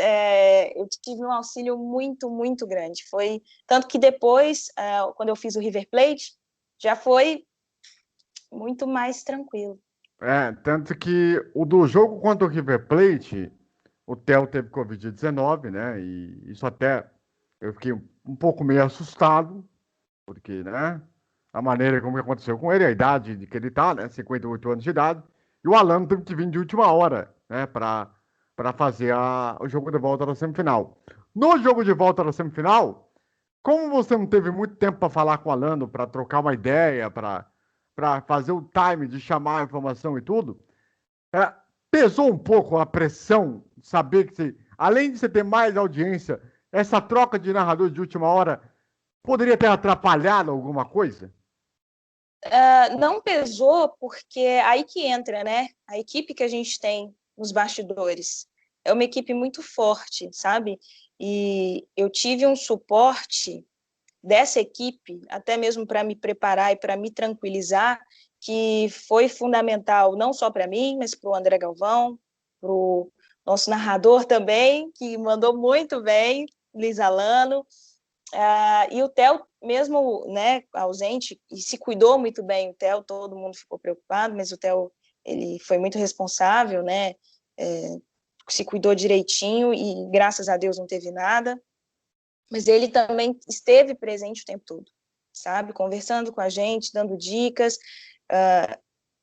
eu tive um auxílio muito, muito grande. Foi tanto que depois, quando eu fiz o River Plate, já foi muito mais tranquilo. Tanto que o do jogo contra o River Plate, o Theo teve Covid-19, né? E isso até eu fiquei um pouco meio assustado, porque, né? A maneira como aconteceu com ele, a idade de que ele tá, né? 58 anos de idade. E o Alan teve que vir de última hora, né? Para fazer o jogo de volta da semifinal. No jogo de volta da semifinal, como você não teve muito tempo para falar com o Alano, para trocar uma ideia, para fazer o time de chamar a informação e tudo, é, pesou um pouco a pressão de saber que, além de você ter mais audiência, essa troca de narrador de última hora poderia ter atrapalhado alguma coisa? Não pesou porque aí que entra, né? A equipe que a gente tem nos bastidores é uma equipe muito forte, sabe? E eu tive um suporte dessa equipe, até mesmo para me preparar e para me tranquilizar, que foi fundamental não só para mim, mas para o André Galvão, para o nosso narrador também, que mandou muito bem, Luiz Alano, e o Theo, mesmo, né, ausente, e se cuidou muito bem o Theo, todo mundo ficou preocupado, mas o Theo, ele foi muito responsável, né, se cuidou direitinho e graças a Deus não teve nada, mas ele também esteve presente o tempo todo, sabe, conversando com a gente, dando dicas.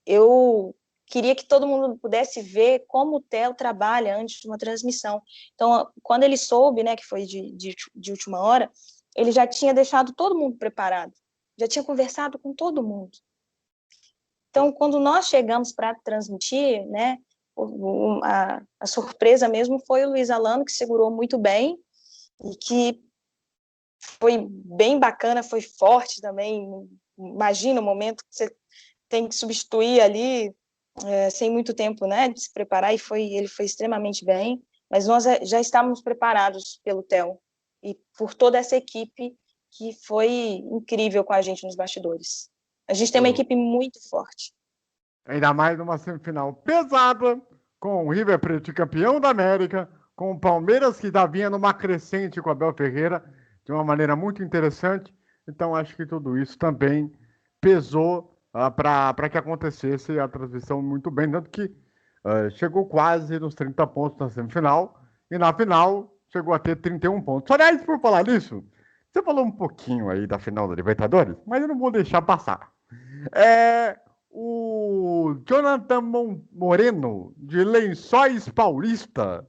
Eu queria que todo mundo pudesse ver como o Theo trabalha antes de uma transmissão. Então, quando ele soube, né, que foi de última hora, ele já tinha deixado todo mundo preparado, já tinha conversado com todo mundo. Então, quando nós chegamos para transmitir, né, a surpresa mesmo foi o Luiz Alano, que segurou muito bem e que foi bem bacana, foi forte também. Imagina o momento que você tem que substituir ali, sem muito tempo, né, de se preparar, e ele foi extremamente bem, mas nós já estávamos preparados pelo Theo e por toda essa equipe que foi incrível com a gente nos bastidores. A gente tem uma equipe muito forte. Ainda mais numa semifinal pesada, com o River Plate campeão da América, com o Palmeiras que vinha numa crescente com o Abel Ferreira, de uma maneira muito interessante. Então, acho que tudo isso também pesou para que acontecesse a transmissão muito bem, tanto que chegou quase nos 30 pontos na semifinal, e na final chegou a ter 31 pontos. Aliás, por falar nisso, você falou um pouquinho aí da final da Libertadores, mas eu não vou deixar passar. O Jonathan Moreno, de Lençóis Paulista,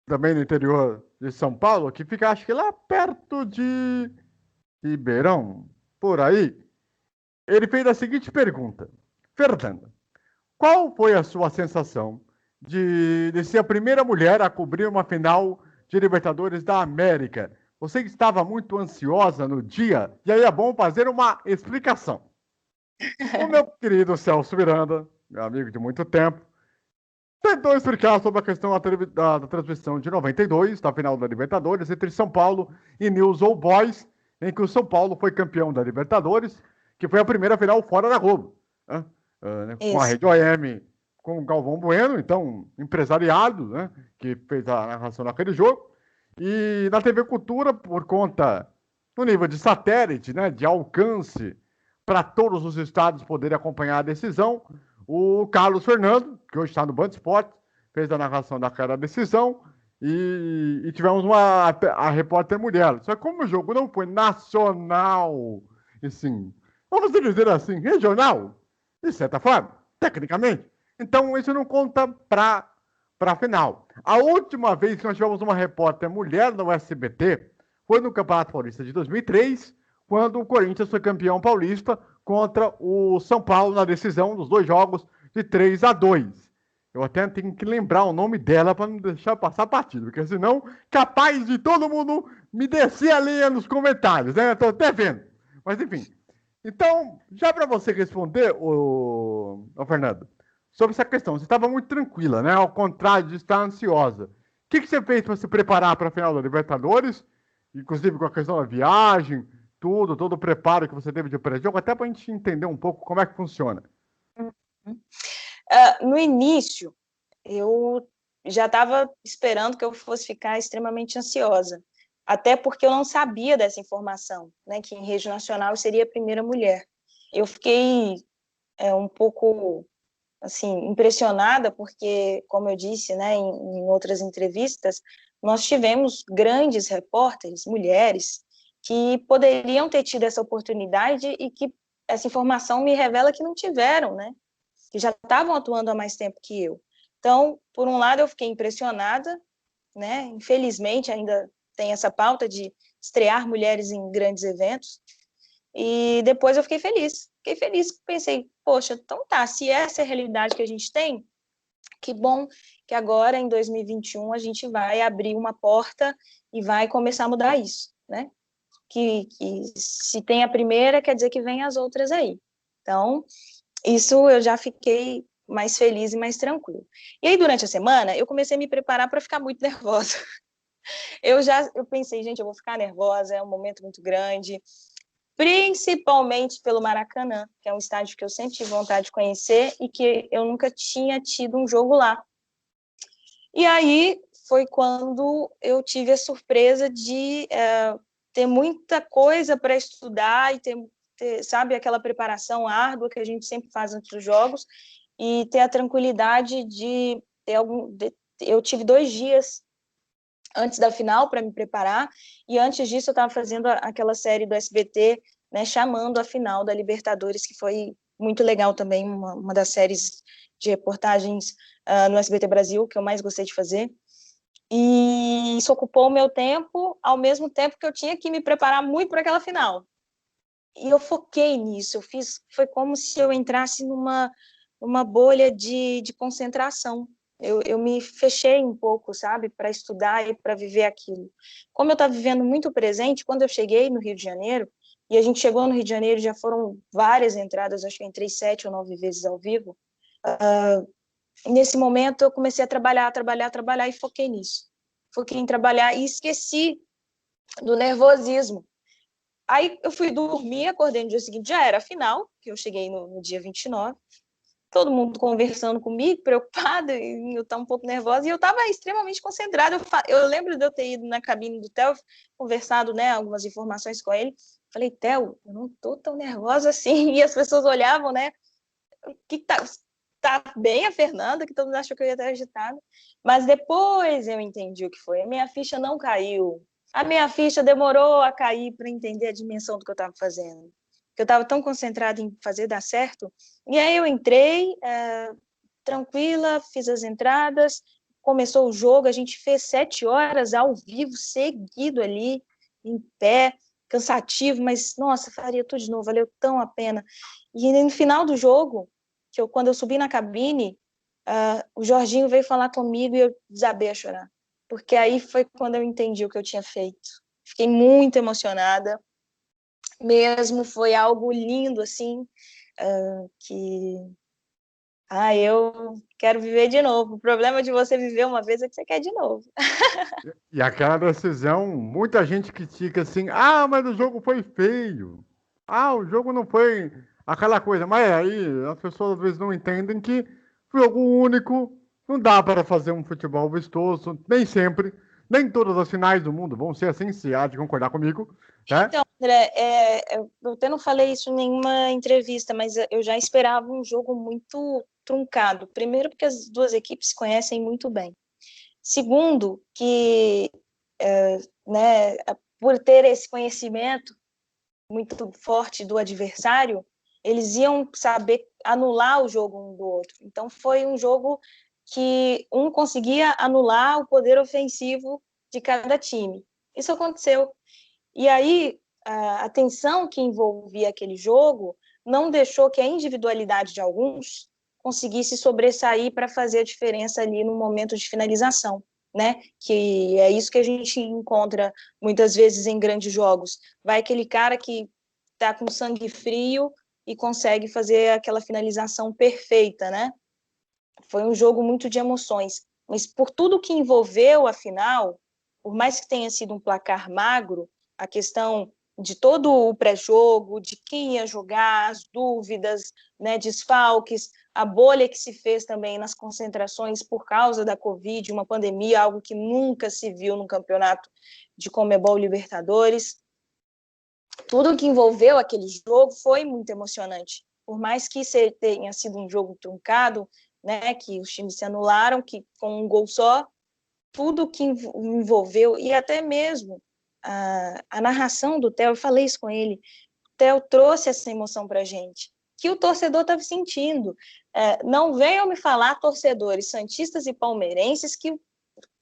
também no interior de São Paulo, que fica, acho que lá perto de Ribeirão, por aí, ele fez a seguinte pergunta: Fernanda, qual foi a sua sensação de ser a primeira mulher a cobrir uma final de Libertadores da América? Você estava muito ansiosa no dia, e aí é bom fazer uma explicação. O meu querido Celso Miranda, meu amigo de muito tempo, tentou explicar sobre a questão da transmissão de 92, da final da Libertadores, entre São Paulo e News Old Boys, em que o São Paulo foi campeão da Libertadores, que foi a primeira final fora da Globo, né? Com a Rede OM, com o Galvão Bueno, então empresariado, né? Que fez a narração naquele jogo. E na TV Cultura, por conta do nível de satélite, né? De alcance para todos os estados poderem acompanhar a decisão. O Carlos Fernando, que hoje está no Band Esportes, fez a narração daquela decisão e tivemos a repórter mulher. Só que como o jogo não foi nacional, assim, vamos dizer assim, regional, de certa forma, tecnicamente, então isso não conta para a final. A última vez que nós tivemos uma repórter mulher no SBT foi no Campeonato Paulista de 2003, quando o Corinthians foi campeão paulista contra o São Paulo na decisão dos 2 jogos de 3-2. Eu até tenho que lembrar o nome dela para não deixar passar partido, porque senão capaz de todo mundo me descer a linha nos comentários, né? Estou até vendo. Mas enfim. Então, já para você responder, o Fernando, sobre essa questão, você estava muito tranquila, né? Ao contrário de estar ansiosa. O que você fez para se preparar para a final da Libertadores? Inclusive com a questão da viagem, todo o preparo que você teve de pré-jogo, até para a gente entender um pouco como é que funciona. No início, eu já estava esperando que eu fosse ficar extremamente ansiosa, até porque eu não sabia dessa informação, né, que em rede nacional eu seria a primeira mulher. Eu fiquei um pouco assim impressionada, porque, como eu disse, né, em outras entrevistas, nós tivemos grandes repórteres, mulheres, que poderiam ter tido essa oportunidade e que essa informação me revela que não tiveram, né? Que já estavam atuando há mais tempo que eu. Então, por um lado, eu fiquei impressionada, né? Infelizmente, ainda tem essa pauta de estrear mulheres em grandes eventos. E depois eu fiquei feliz. Pensei, poxa, então tá, se essa é a realidade que a gente tem, que bom que agora, em 2021, a gente vai abrir uma porta e vai começar a mudar isso, né? Que se tem a primeira, quer dizer que vem as outras aí. Então, isso eu já fiquei mais feliz e mais tranquilo. E aí, durante a semana, eu comecei a me preparar para ficar muito nervosa. Eu pensei, gente, eu vou ficar nervosa, é um momento muito grande, principalmente pelo Maracanã, que é um estádio que eu sempre tive vontade de conhecer e que eu nunca tinha tido um jogo lá. E aí foi quando eu tive a surpresa de ter muita coisa para estudar e ter, sabe, aquela preparação árdua que a gente sempre faz antes dos jogos, e ter a tranquilidade de ter eu tive 2 dias antes da final para me preparar, e antes disso eu estava fazendo aquela série do SBT, né, chamando a final da Libertadores, que foi muito legal também, uma das séries de reportagens no SBT Brasil que eu mais gostei de fazer. E isso ocupou o meu tempo, ao mesmo tempo que eu tinha que me preparar muito para aquela final. E eu foquei nisso, foi como se eu entrasse numa bolha de concentração. Eu me fechei um pouco, sabe, para estudar e para viver aquilo. Como eu estava vivendo muito presente, quando eu cheguei no Rio de Janeiro, e a gente chegou no Rio de Janeiro, já foram várias entradas, acho que eu entrei 7 ou 9 vezes ao vivo, nesse momento eu comecei a trabalhar e foquei nisso. Foquei em trabalhar e esqueci do nervosismo. Aí eu fui dormir, acordei no dia seguinte, já era a final, que eu cheguei no dia 29, todo mundo conversando comigo, preocupada, e eu estava um pouco nervosa, e eu estava extremamente concentrada. Eu lembro de eu ter ido na cabine do Theo, conversado, né, algumas informações com ele. Falei, Theo, eu não estou tão nervosa assim. E as pessoas olhavam, né, que tá bem a Fernanda, que todo mundo achou que eu ia estar agitada. Mas depois eu entendi o que foi. A minha ficha não caiu. A minha ficha demorou a cair para entender a dimensão do que eu estava fazendo. Porque eu estava tão concentrada em fazer dar certo. E aí eu entrei, tranquila, fiz as entradas, começou o jogo, a gente fez 7 horas ao vivo, seguido ali, em pé, cansativo, mas, nossa, faria tudo de novo, valeu tão a pena. E no final do jogo, quando eu subi na cabine, o Jorginho veio falar comigo e eu desabei a chorar. Porque aí foi quando eu entendi o que eu tinha feito. Fiquei muito emocionada, mesmo, foi algo lindo, assim, que... eu quero viver de novo. O problema de você viver uma vez é que você quer de novo. E aquela decisão, muita gente critica assim, mas o jogo foi feio. O jogo não foi aquela coisa. Mas aí as pessoas às vezes não entendem que foi jogo único, não dá para fazer um futebol vistoso, nem sempre, nem todas as finais do mundo vão ser assim, se há de concordar comigo, né? Então, André, eu até não falei isso em nenhuma entrevista, mas eu já esperava um jogo muito truncado. Primeiro, porque as duas equipes se conhecem muito bem. Segundo, que né, por ter esse conhecimento muito forte do adversário, eles iam saber anular o jogo um do outro. Então, foi um jogo que um conseguia anular o poder ofensivo de cada time. Isso aconteceu. E aí, a tensão que envolvia aquele jogo não deixou que a individualidade de alguns conseguisse sobressair para fazer a diferença ali no momento de finalização, né? Que é isso que a gente encontra muitas vezes em grandes jogos. Vai aquele cara que está com sangue frio e consegue fazer aquela finalização perfeita, né? Foi um jogo muito de emoções, mas por tudo que envolveu a final, por mais que tenha sido um placar magro, a questão de todo o pré-jogo, de quem ia jogar, as dúvidas, né, desfalques, a bolha que se fez também nas concentrações por causa da Covid, uma pandemia, algo que nunca se viu no campeonato de Conmebol Libertadores. Tudo que envolveu aquele jogo foi muito emocionante. Por mais que tenha sido um jogo truncado, né, que os times se anularam, que com um gol só, tudo que envolveu, e até mesmo a narração do Theo, eu falei isso com ele, o Theo trouxe essa emoção para a gente, que o torcedor estava sentindo. Não venham me falar, torcedores santistas e palmeirenses, que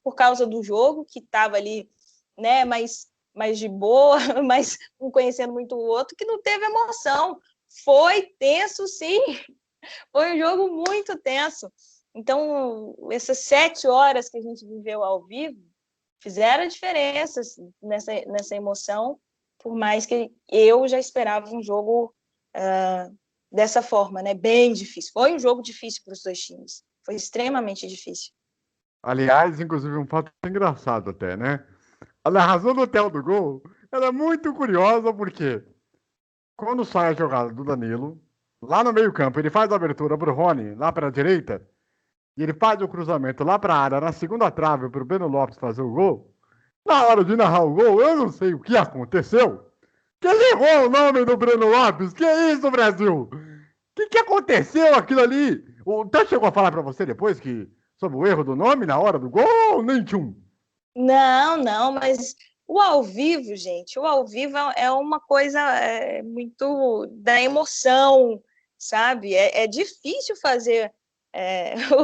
por causa do jogo, que estava ali, né, mais de boa, mas um conhecendo muito o outro, que não teve emoção. Foi tenso, sim. Foi um jogo muito tenso. Então, essas 7 horas que a gente viveu ao vivo fizeram a diferença assim, nessa emoção, por mais que eu já esperava um jogo dessa forma, né? Bem difícil. Foi um jogo difícil para os dois times. Foi extremamente difícil. Aliás, inclusive, um fato engraçado até, né? A narração do Theo do gol era muito curiosa, porque quando sai a jogada do Danilo, lá no meio-campo, ele faz a abertura para o Rony, lá para a direita, e ele faz o cruzamento lá para a área, na segunda trave, para o Breno Lopes fazer o gol. Na hora de narrar o gol, eu não sei o que aconteceu. Que ele errou o nome do Breno Lopes. Que é isso, Brasil? O que aconteceu aquilo ali? O Theo chegou a falar para você depois que sobre o erro do nome na hora do gol? Nem tchum. Não, não, mas o ao vivo, gente, o ao vivo é uma coisa muito da emoção, sabe? É difícil fazer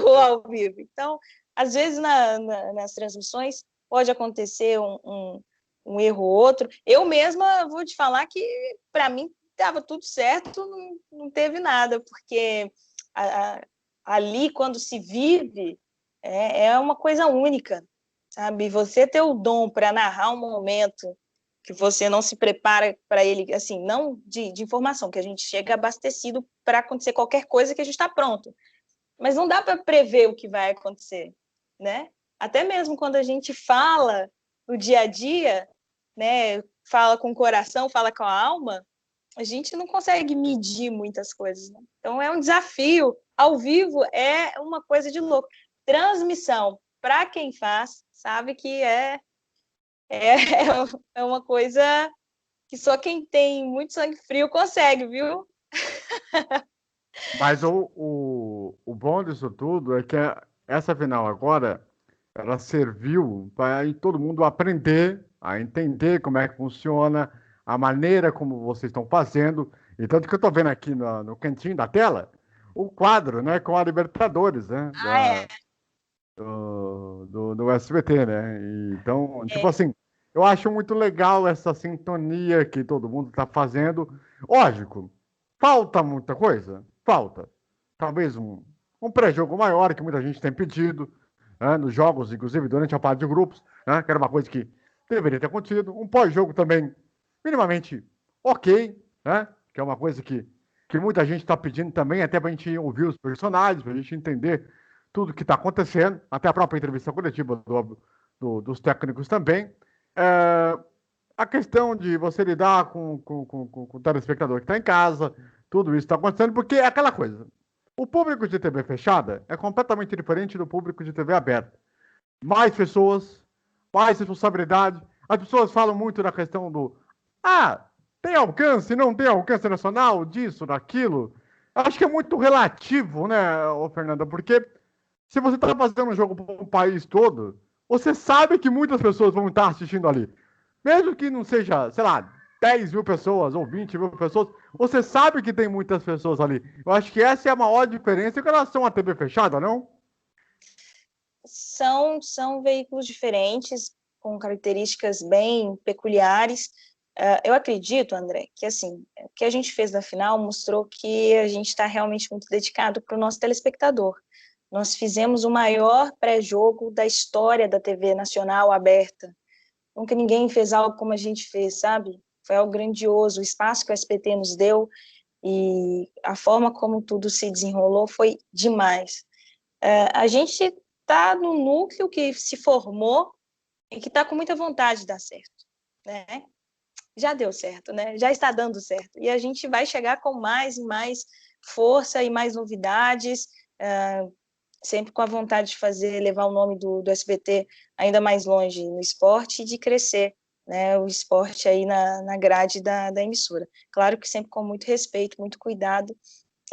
o ao vivo. Então, às vezes nas transmissões pode acontecer um erro ou outro. Eu mesma vou te falar que, para mim, estava tudo certo, não teve nada, porque ali, quando se vive, é uma coisa única. Sabe, você ter o dom para narrar um momento que você não se prepara para ele, assim, não de informação, que a gente chega abastecido para acontecer qualquer coisa que a gente está pronto. Mas não dá para prever o que vai acontecer, né? Até mesmo quando a gente fala no dia a dia, né, fala com o coração, fala com a alma, a gente não consegue medir muitas coisas, né? Então é um desafio. Ao vivo é uma coisa de louco. Transmissão, para quem faz, sabe que é, é uma coisa que só quem tem muito sangue frio consegue, viu? Mas o bom disso tudo é que essa final agora, ela serviu para todo mundo aprender a entender como é que funciona, a maneira como vocês estão fazendo. E tanto que eu estou vendo aqui no cantinho da tela o quadro, né, com a Libertadores, né, Ah, do SBT, né? Então, tipo assim, eu acho muito legal essa sintonia que todo mundo está fazendo. Lógico, falta muita coisa? Falta. Talvez um pré-jogo maior, que muita gente tem pedido, né, nos jogos, inclusive durante a parte de grupos, né, que era uma coisa que deveria ter acontecido. Um pós-jogo também, minimamente ok, né, que é uma coisa que muita gente está pedindo também, até para a gente ouvir os personagens, para a gente entender tudo que está acontecendo, até a própria entrevista coletiva dos técnicos também. A questão de você lidar com o telespectador que está em casa, tudo isso está acontecendo, porque é aquela coisa. O público de TV fechada é completamente diferente do público de TV aberta. Mais pessoas, mais responsabilidade. As pessoas falam muito da questão do. Ah, tem alcance, não tem alcance nacional, disso, daquilo? Acho que é muito relativo, né, ô Fernanda? Porque se você está fazendo um jogo para um país todo, você sabe que muitas pessoas vão estar assistindo ali. Mesmo que não seja, sei lá, 10 mil pessoas ou 20 mil pessoas, você sabe que tem muitas pessoas ali. Eu acho que essa é a maior diferença em relação à TV fechada, não? São veículos diferentes, com características bem peculiares. Eu acredito, André, que assim, o que a gente fez na final mostrou que a gente está realmente muito dedicado para o nosso telespectador. Nós fizemos o maior pré-jogo da história da TV nacional aberta. Nunca ninguém fez algo como a gente fez, sabe? Foi algo grandioso. O espaço que o SBT nos deu e a forma como tudo se desenrolou foi demais. A gente está no núcleo que se formou e que está com muita vontade de dar certo, né? Já deu certo, né? Já está dando certo. E a gente vai chegar com mais e mais força e mais novidades, sempre com a vontade de fazer, levar o nome do SBT ainda mais longe no esporte e de crescer, né, o esporte aí na grade da emissora. Claro que sempre com muito respeito, muito cuidado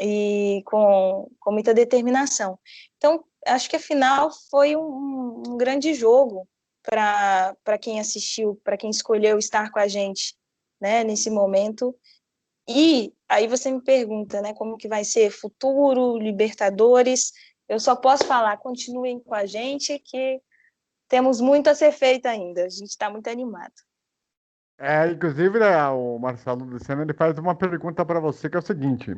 e com muita determinação. Então, acho que a final foi um grande jogo para quem assistiu, para quem escolheu estar com a gente, né, nesse momento. E aí você me pergunta, né, como que vai ser futuro, Libertadores. Eu só posso falar, continuem com a gente, que temos muito a ser feito ainda. A gente está muito animado. Inclusive, né, o Marcelo Luciano, ele faz uma pergunta para você que é o seguinte: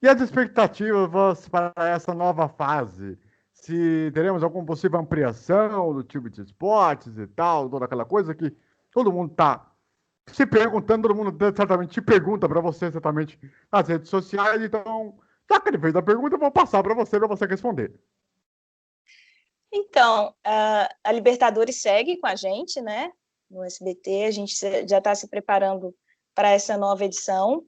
e as expectativas para essa nova fase? Se teremos alguma possível ampliação do time de esportes e tal, toda aquela coisa que todo mundo está se perguntando, todo mundo certamente te pergunta para você exatamente nas redes sociais. Então, já que ele fez a pergunta, eu vou passar para você responder. Então, a Libertadores segue com a gente, né? No SBT, a gente já está se preparando para essa nova edição.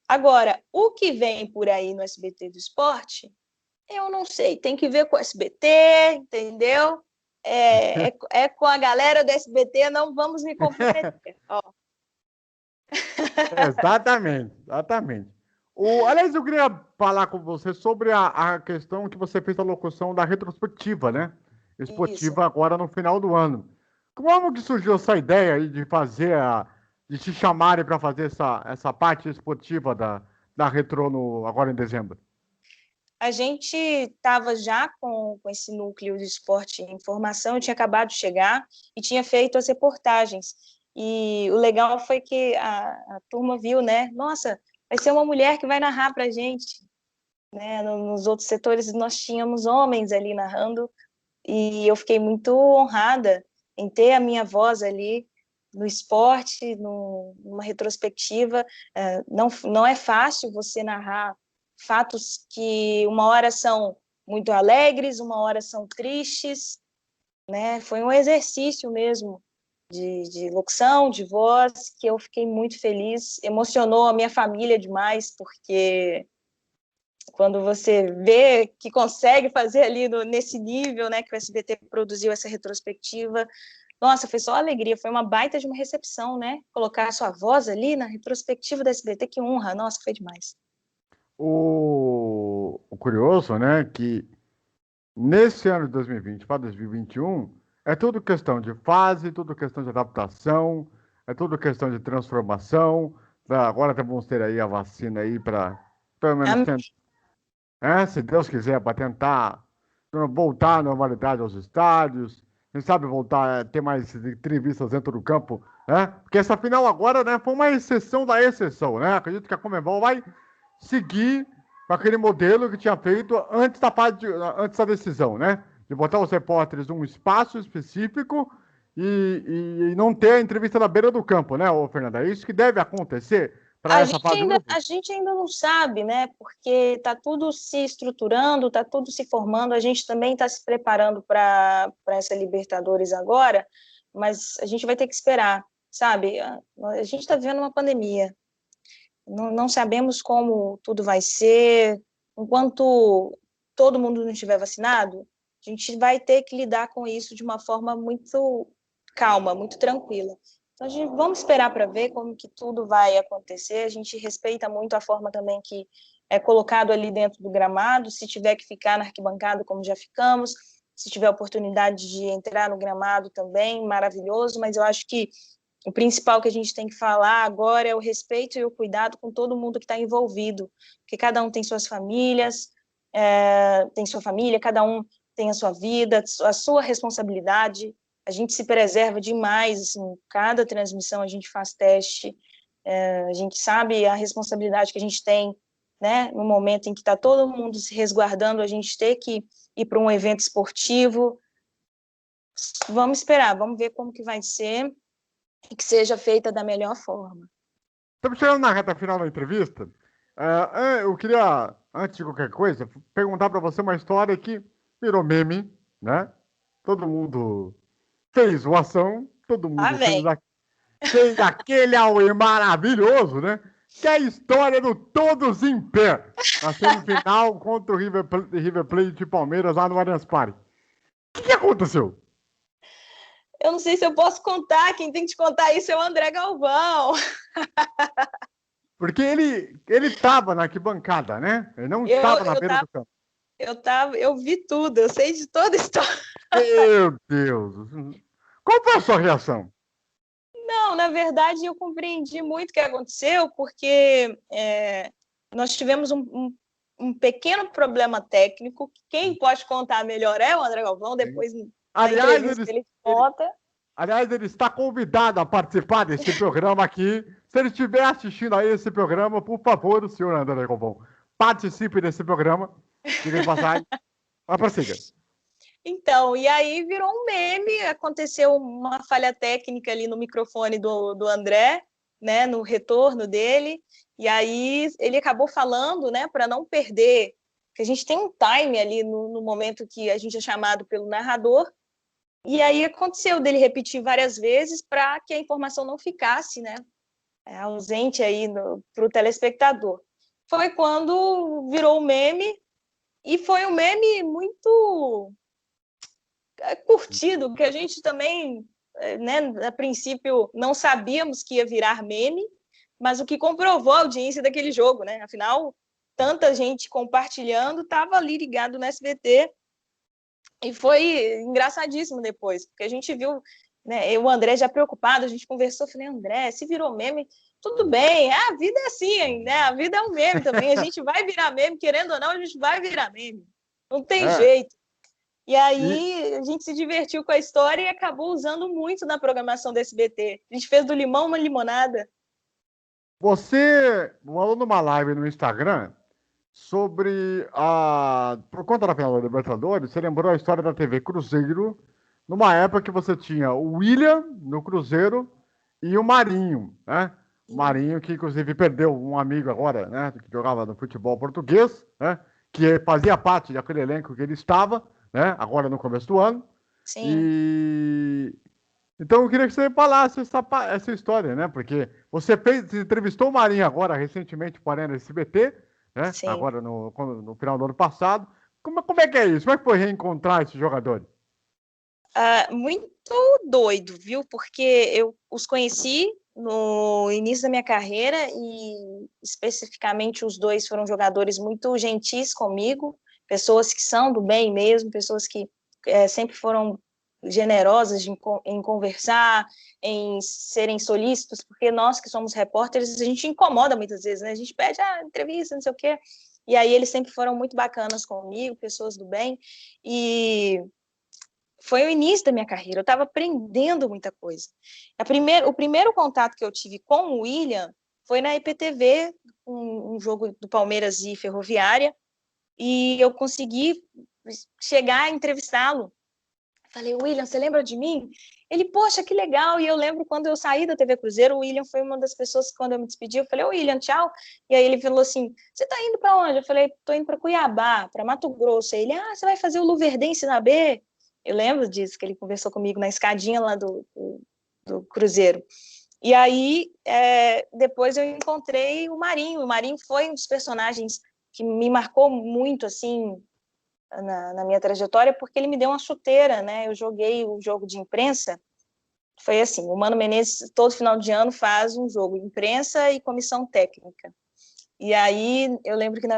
Agora, o que vem por aí no SBT do esporte, eu não sei. Tem que ver com o SBT, entendeu? É com a galera do SBT, não vamos me comprometer. Ó. Exatamente, exatamente. Aliás, eu queria falar com você sobre a questão que você fez a locução da retrospectiva, né? Isso. Esportiva agora no final do ano. Como que surgiu essa ideia aí de fazer de te chamarem para fazer essa parte esportiva da Retro agora em dezembro? A gente estava já com esse núcleo de esporte e informação, eu tinha acabado de chegar e tinha feito as reportagens. E o legal foi que a turma viu, né? Nossa, vai ser uma mulher que vai narrar para a gente. Né? Nos outros setores nós tínhamos homens ali narrando e eu fiquei muito honrada em ter a minha voz ali no esporte, numa retrospectiva. Não é fácil você narrar fatos que uma hora são muito alegres, uma hora são tristes, né? Foi um exercício mesmo de locução, de voz, que eu fiquei muito feliz, emocionou a minha família demais, porque quando você vê que consegue fazer ali nesse nível, né, que o SBT produziu essa retrospectiva, nossa, foi só alegria, foi uma baita de uma recepção, né? Colocar a sua voz ali na retrospectiva da SBT, que honra, nossa, foi demais. O curioso, né, que nesse ano de 2020 para 2021, é tudo questão de fase, tudo questão de adaptação, é tudo questão de transformação. Agora vamos ter aí a vacina aí para, pelo menos, se Deus quiser, para tentar voltar à normalidade aos estádios, quem sabe voltar a ter mais entrevistas dentro do campo, né? Porque essa final agora, né, foi uma exceção da exceção, né? Acredito que a Conmebol vai seguir com aquele modelo que tinha feito antes da decisão, né? De botar os repórteres num espaço específico e não ter a entrevista na beira do campo, né, ô Fernanda? É isso que deve acontecer para essa fase de grupos? A gente ainda não sabe, né? Porque está tudo se estruturando, está tudo se formando. A gente também está se preparando para essa Libertadores agora, mas a gente vai ter que esperar, sabe? A gente está vivendo uma pandemia. Não sabemos como tudo vai ser. Enquanto todo mundo não estiver vacinado, a gente vai ter que lidar com isso de uma forma muito calma, muito tranquila. Então, vamos esperar para ver como que tudo vai acontecer. A gente respeita muito a forma também que é colocado ali dentro do gramado. Se tiver que ficar na arquibancada, como já ficamos, se tiver oportunidade de entrar no gramado também, maravilhoso. Mas eu acho que o principal que a gente tem que falar agora é o respeito e o cuidado com todo mundo que está envolvido, porque cada um tem suas famílias, tem sua família, cada um tem a sua vida, a sua responsabilidade. A gente se preserva demais, assim, cada transmissão a gente faz teste, a gente sabe a responsabilidade que a gente tem, né, no momento em que está todo mundo se resguardando, a gente ter que ir para um evento esportivo. Vamos esperar, vamos ver como que vai ser e que seja feita da melhor forma. Estamos chegando na reta final da entrevista. Eu queria, antes de qualquer coisa, perguntar para você uma história que virou meme, né? Todo mundo fez zoação, todo mundo fez aquele auê maravilhoso, né? Que é a história do Todos em Pé, na semifinal contra o River Plate de Palmeiras lá no Allianz Parque. O que aconteceu? Eu não sei se eu posso contar, quem tem que te contar isso é o André Galvão. Porque ele estava na arquibancada, né? Ele não estava na beira do campo. Eu vi tudo, eu sei de toda a história. Meu Deus! Qual foi a sua reação? Não, na verdade, eu compreendi muito o que aconteceu, porque nós tivemos um pequeno problema técnico. Quem pode contar melhor é o André Galvão, depois na entrevista ele conta. Aliás, ele está convidado a participar desse programa aqui. Se ele estiver assistindo a esse programa, por favor, o senhor André Galvão, participe desse programa. Diga de passagem. Vai para siga. Então, e aí virou um meme, aconteceu uma falha técnica ali no microfone do André, né, no retorno dele, e aí ele acabou falando, né, para não perder, que a gente tem um time ali no momento que a gente é chamado pelo narrador, e aí aconteceu dele repetir várias vezes para que a informação não ficasse, né, ausente aí para o telespectador. Foi quando virou o meme, e foi um meme muito curtido, que a gente também, né, a princípio, não sabíamos que ia virar meme, mas o que comprovou a audiência daquele jogo, né? Afinal, tanta gente compartilhando, estava ali ligado no SBT, e foi engraçadíssimo depois, porque a gente viu, né, o André já preocupado, a gente conversou, falei, André, se virou meme, tudo bem, a vida é assim, né? A vida é um meme também, a gente vai virar meme, querendo ou não, a gente vai virar meme, não tem jeito. E aí a gente se divertiu com a história e acabou usando muito na programação do SBT. A gente fez do limão uma limonada. Você falou numa live no Instagram sobre por conta da final da Libertadores, você lembrou a história da TV Cruzeiro, numa época que você tinha o William no Cruzeiro e o Marinho, né? O Marinho, que inclusive perdeu um amigo agora, né? Que jogava no futebol português, né? Que fazia parte daquele elenco que ele estava, né? Agora no começo do ano. Sim. Então eu queria que você falasse essa história, né? Porque você entrevistou o Marinho agora, recentemente, porém, no SBT, né? Sim. Agora no final do ano passado. Como é que é isso? Como é que foi reencontrar esse jogador? Muito doido, viu? Porque eu os conheci no início da minha carreira e especificamente os dois foram jogadores muito gentis comigo, pessoas que são do bem mesmo, pessoas que sempre foram generosas em conversar, em serem solícitos, porque nós que somos repórteres, a gente incomoda muitas vezes, né? A gente pede entrevista, não sei o quê, e aí eles sempre foram muito bacanas comigo, pessoas do bem, e foi o início da minha carreira, eu estava aprendendo muita coisa. O primeiro contato que eu tive com o William foi na IPTV, um jogo do Palmeiras e Ferroviária, e eu consegui chegar a entrevistá-lo. Falei, William, você lembra de mim? Ele, poxa, que legal. E eu lembro quando eu saí da TV Cruzeiro, o William foi uma das pessoas que, quando eu me despedi, eu falei, William, tchau. E aí ele falou assim, você tá indo para onde? Eu falei, tô indo para Cuiabá, para Mato Grosso. Aí ele, você vai fazer o Luverdense na B? Eu lembro disso, que ele conversou comigo na escadinha lá do Cruzeiro. E aí, depois eu encontrei o Marinho. O Marinho foi um dos personagens que me marcou muito, assim, na minha trajetória, porque ele me deu uma chuteira, né? Eu joguei o jogo de imprensa Foi assim, o Mano Menezes, todo final de ano, faz um jogo, imprensa e comissão técnica. E aí, eu lembro que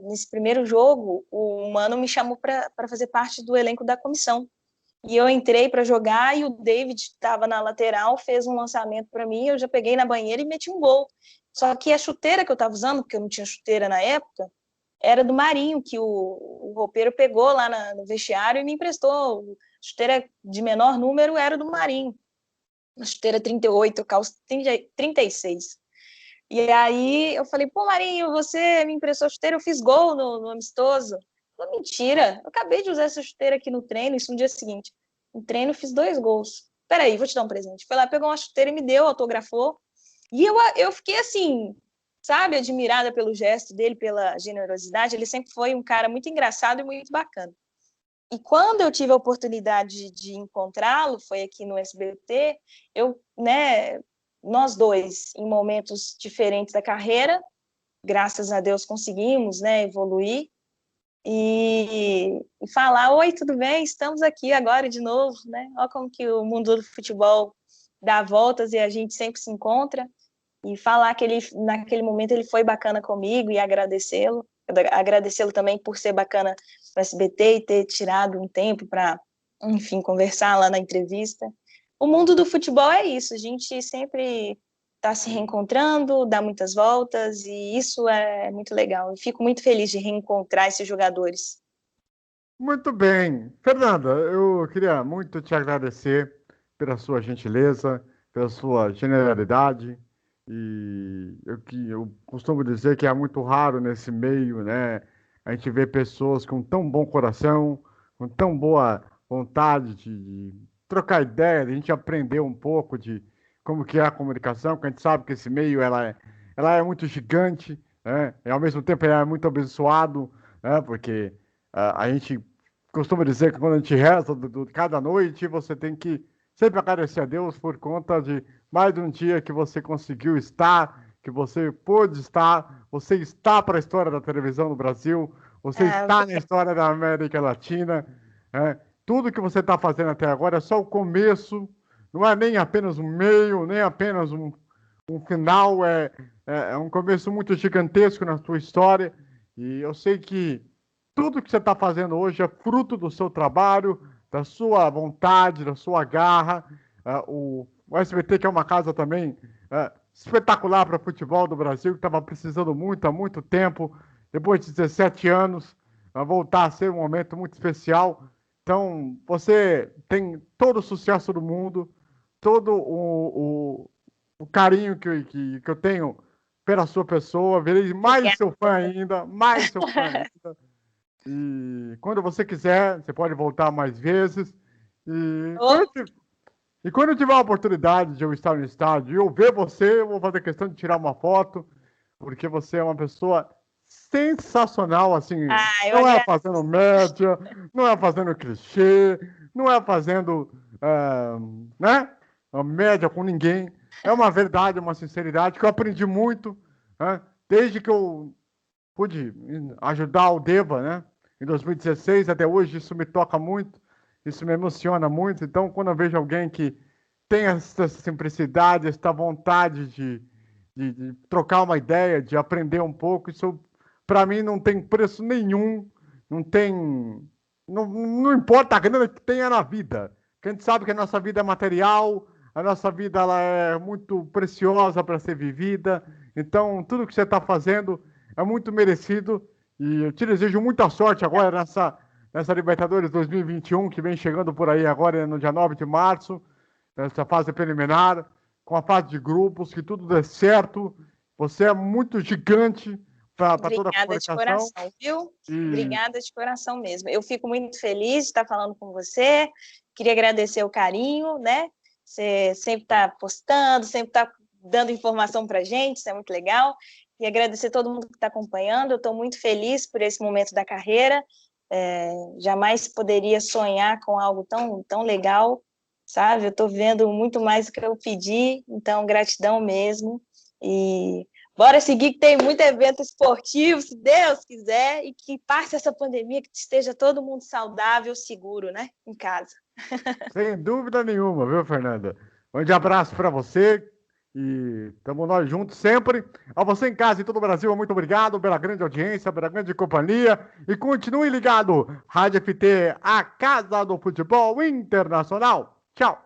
nesse primeiro jogo, o Mano me chamou para fazer parte do elenco da comissão. E eu entrei para jogar e o David estava na lateral, fez um lançamento para mim, eu já peguei na banheira e meti um gol. Só que a chuteira que eu estava usando, porque eu não tinha chuteira na época, era do Marinho, que o roupeiro pegou lá no vestiário e me emprestou. Chuteira de menor número era do Marinho. A chuteira 38, calça 36. E aí eu falei, pô, Marinho, você me emprestou a chuteira, eu fiz gol no amistoso. Falei, mentira, eu acabei de usar essa chuteira aqui no treino, isso no dia seguinte. No treino eu fiz 2 gols. Peraí, vou te dar um presente. Foi lá, pegou uma chuteira e me deu, autografou. E eu fiquei assim, sabe, admirada pelo gesto dele, pela generosidade. Ele sempre foi um cara muito engraçado e muito bacana. E quando eu tive a oportunidade de encontrá-lo, foi aqui no SBT, nós dois, em momentos diferentes da carreira, graças a Deus conseguimos, evoluir e falar, oi, tudo bem? Estamos aqui agora de novo, né? Olha como que o mundo do futebol dá voltas e a gente sempre se encontra. E falar que naquele momento ele foi bacana comigo e agradecê-lo também por ser bacana para o SBT e ter tirado um tempo para, enfim, conversar lá na entrevista. O mundo do futebol é isso, a gente sempre está se reencontrando, dá muitas voltas e isso é muito legal. Eu fico muito feliz de reencontrar esses jogadores. Muito bem. Fernanda, eu queria muito te agradecer pela sua gentileza, pela sua generalidade. E eu costumo dizer que é muito raro nesse meio, né? A gente vê pessoas com tão bom coração, com tão boa vontade de trocar ideia, de a gente aprender um pouco de como que é a comunicação, porque a gente sabe que esse meio ela é muito gigante, né? E ao mesmo tempo ele é muito abençoado, né? Porque a gente costuma dizer que quando a gente reza cada noite, você tem que sempre agradecer a Deus por conta de mais um dia que você conseguiu estar, que você pôde estar, você está para a história da televisão no Brasil, você está na história da América Latina. Né? Tudo que você está fazendo até agora é só o começo, não é nem apenas um meio, nem apenas um final, é um começo muito gigantesco na sua história. E eu sei que tudo que você está fazendo hoje é fruto do seu trabalho, da sua vontade, da sua garra. O SBT, que é uma casa também espetacular para futebol do Brasil, que estava precisando muito há muito tempo, depois de 17 anos, voltar a ser um momento muito especial. Então, você tem todo o sucesso do mundo, todo o carinho que eu tenho pela sua pessoa, virei mais seu fã ainda, mais seu fã ainda. E quando você quiser, você pode voltar mais vezes. E quando eu tiver a oportunidade de eu estar no estádio e eu ver você, eu vou fazer questão de tirar uma foto, porque você é uma pessoa sensacional, assim. Não é fazendo média, não é fazendo clichê, não é fazendo, né, uma média com ninguém. É uma verdade, uma sinceridade que eu aprendi muito, né, desde que eu pude ajudar o Deva, né? Em 2016 até hoje, isso me toca muito, isso me emociona muito. Então, quando eu vejo alguém que tem essa simplicidade, essa vontade de trocar uma ideia, de aprender um pouco, isso para mim não tem preço nenhum, não tem. Não importa a grana que tenha na vida. Porque a gente sabe que a nossa vida é material, a nossa vida ela é muito preciosa para ser vivida. Então, tudo que você está fazendo é muito merecido. E eu te desejo muita sorte agora nessa Libertadores 2021, que vem chegando por aí agora no dia 9 de março, nessa fase preliminar, com a fase de grupos, que tudo dê certo. Você é muito gigante para toda a comunicação. Obrigada de coração, viu? Obrigada de coração mesmo. Eu fico muito feliz de estar falando com você. Queria agradecer o carinho, né? Você sempre está postando, sempre está dando informação para a gente, isso é muito legal. E agradecer todo mundo que está acompanhando. Eu estou muito feliz por esse momento da carreira. Jamais poderia sonhar com algo tão legal, sabe? Eu estou vendo muito mais do que eu pedi, então gratidão mesmo. E bora seguir, que tem muito evento esportivo, se Deus quiser, e que passe essa pandemia, que esteja todo mundo saudável, seguro, né? Em casa. Sem dúvida nenhuma, viu, Fernanda? Um grande abraço para você e estamos nós juntos sempre. A você em casa e todo o Brasil, muito obrigado pela grande audiência, pela grande companhia e continue ligado. Rádio FT, a casa do futebol internacional. Tchau.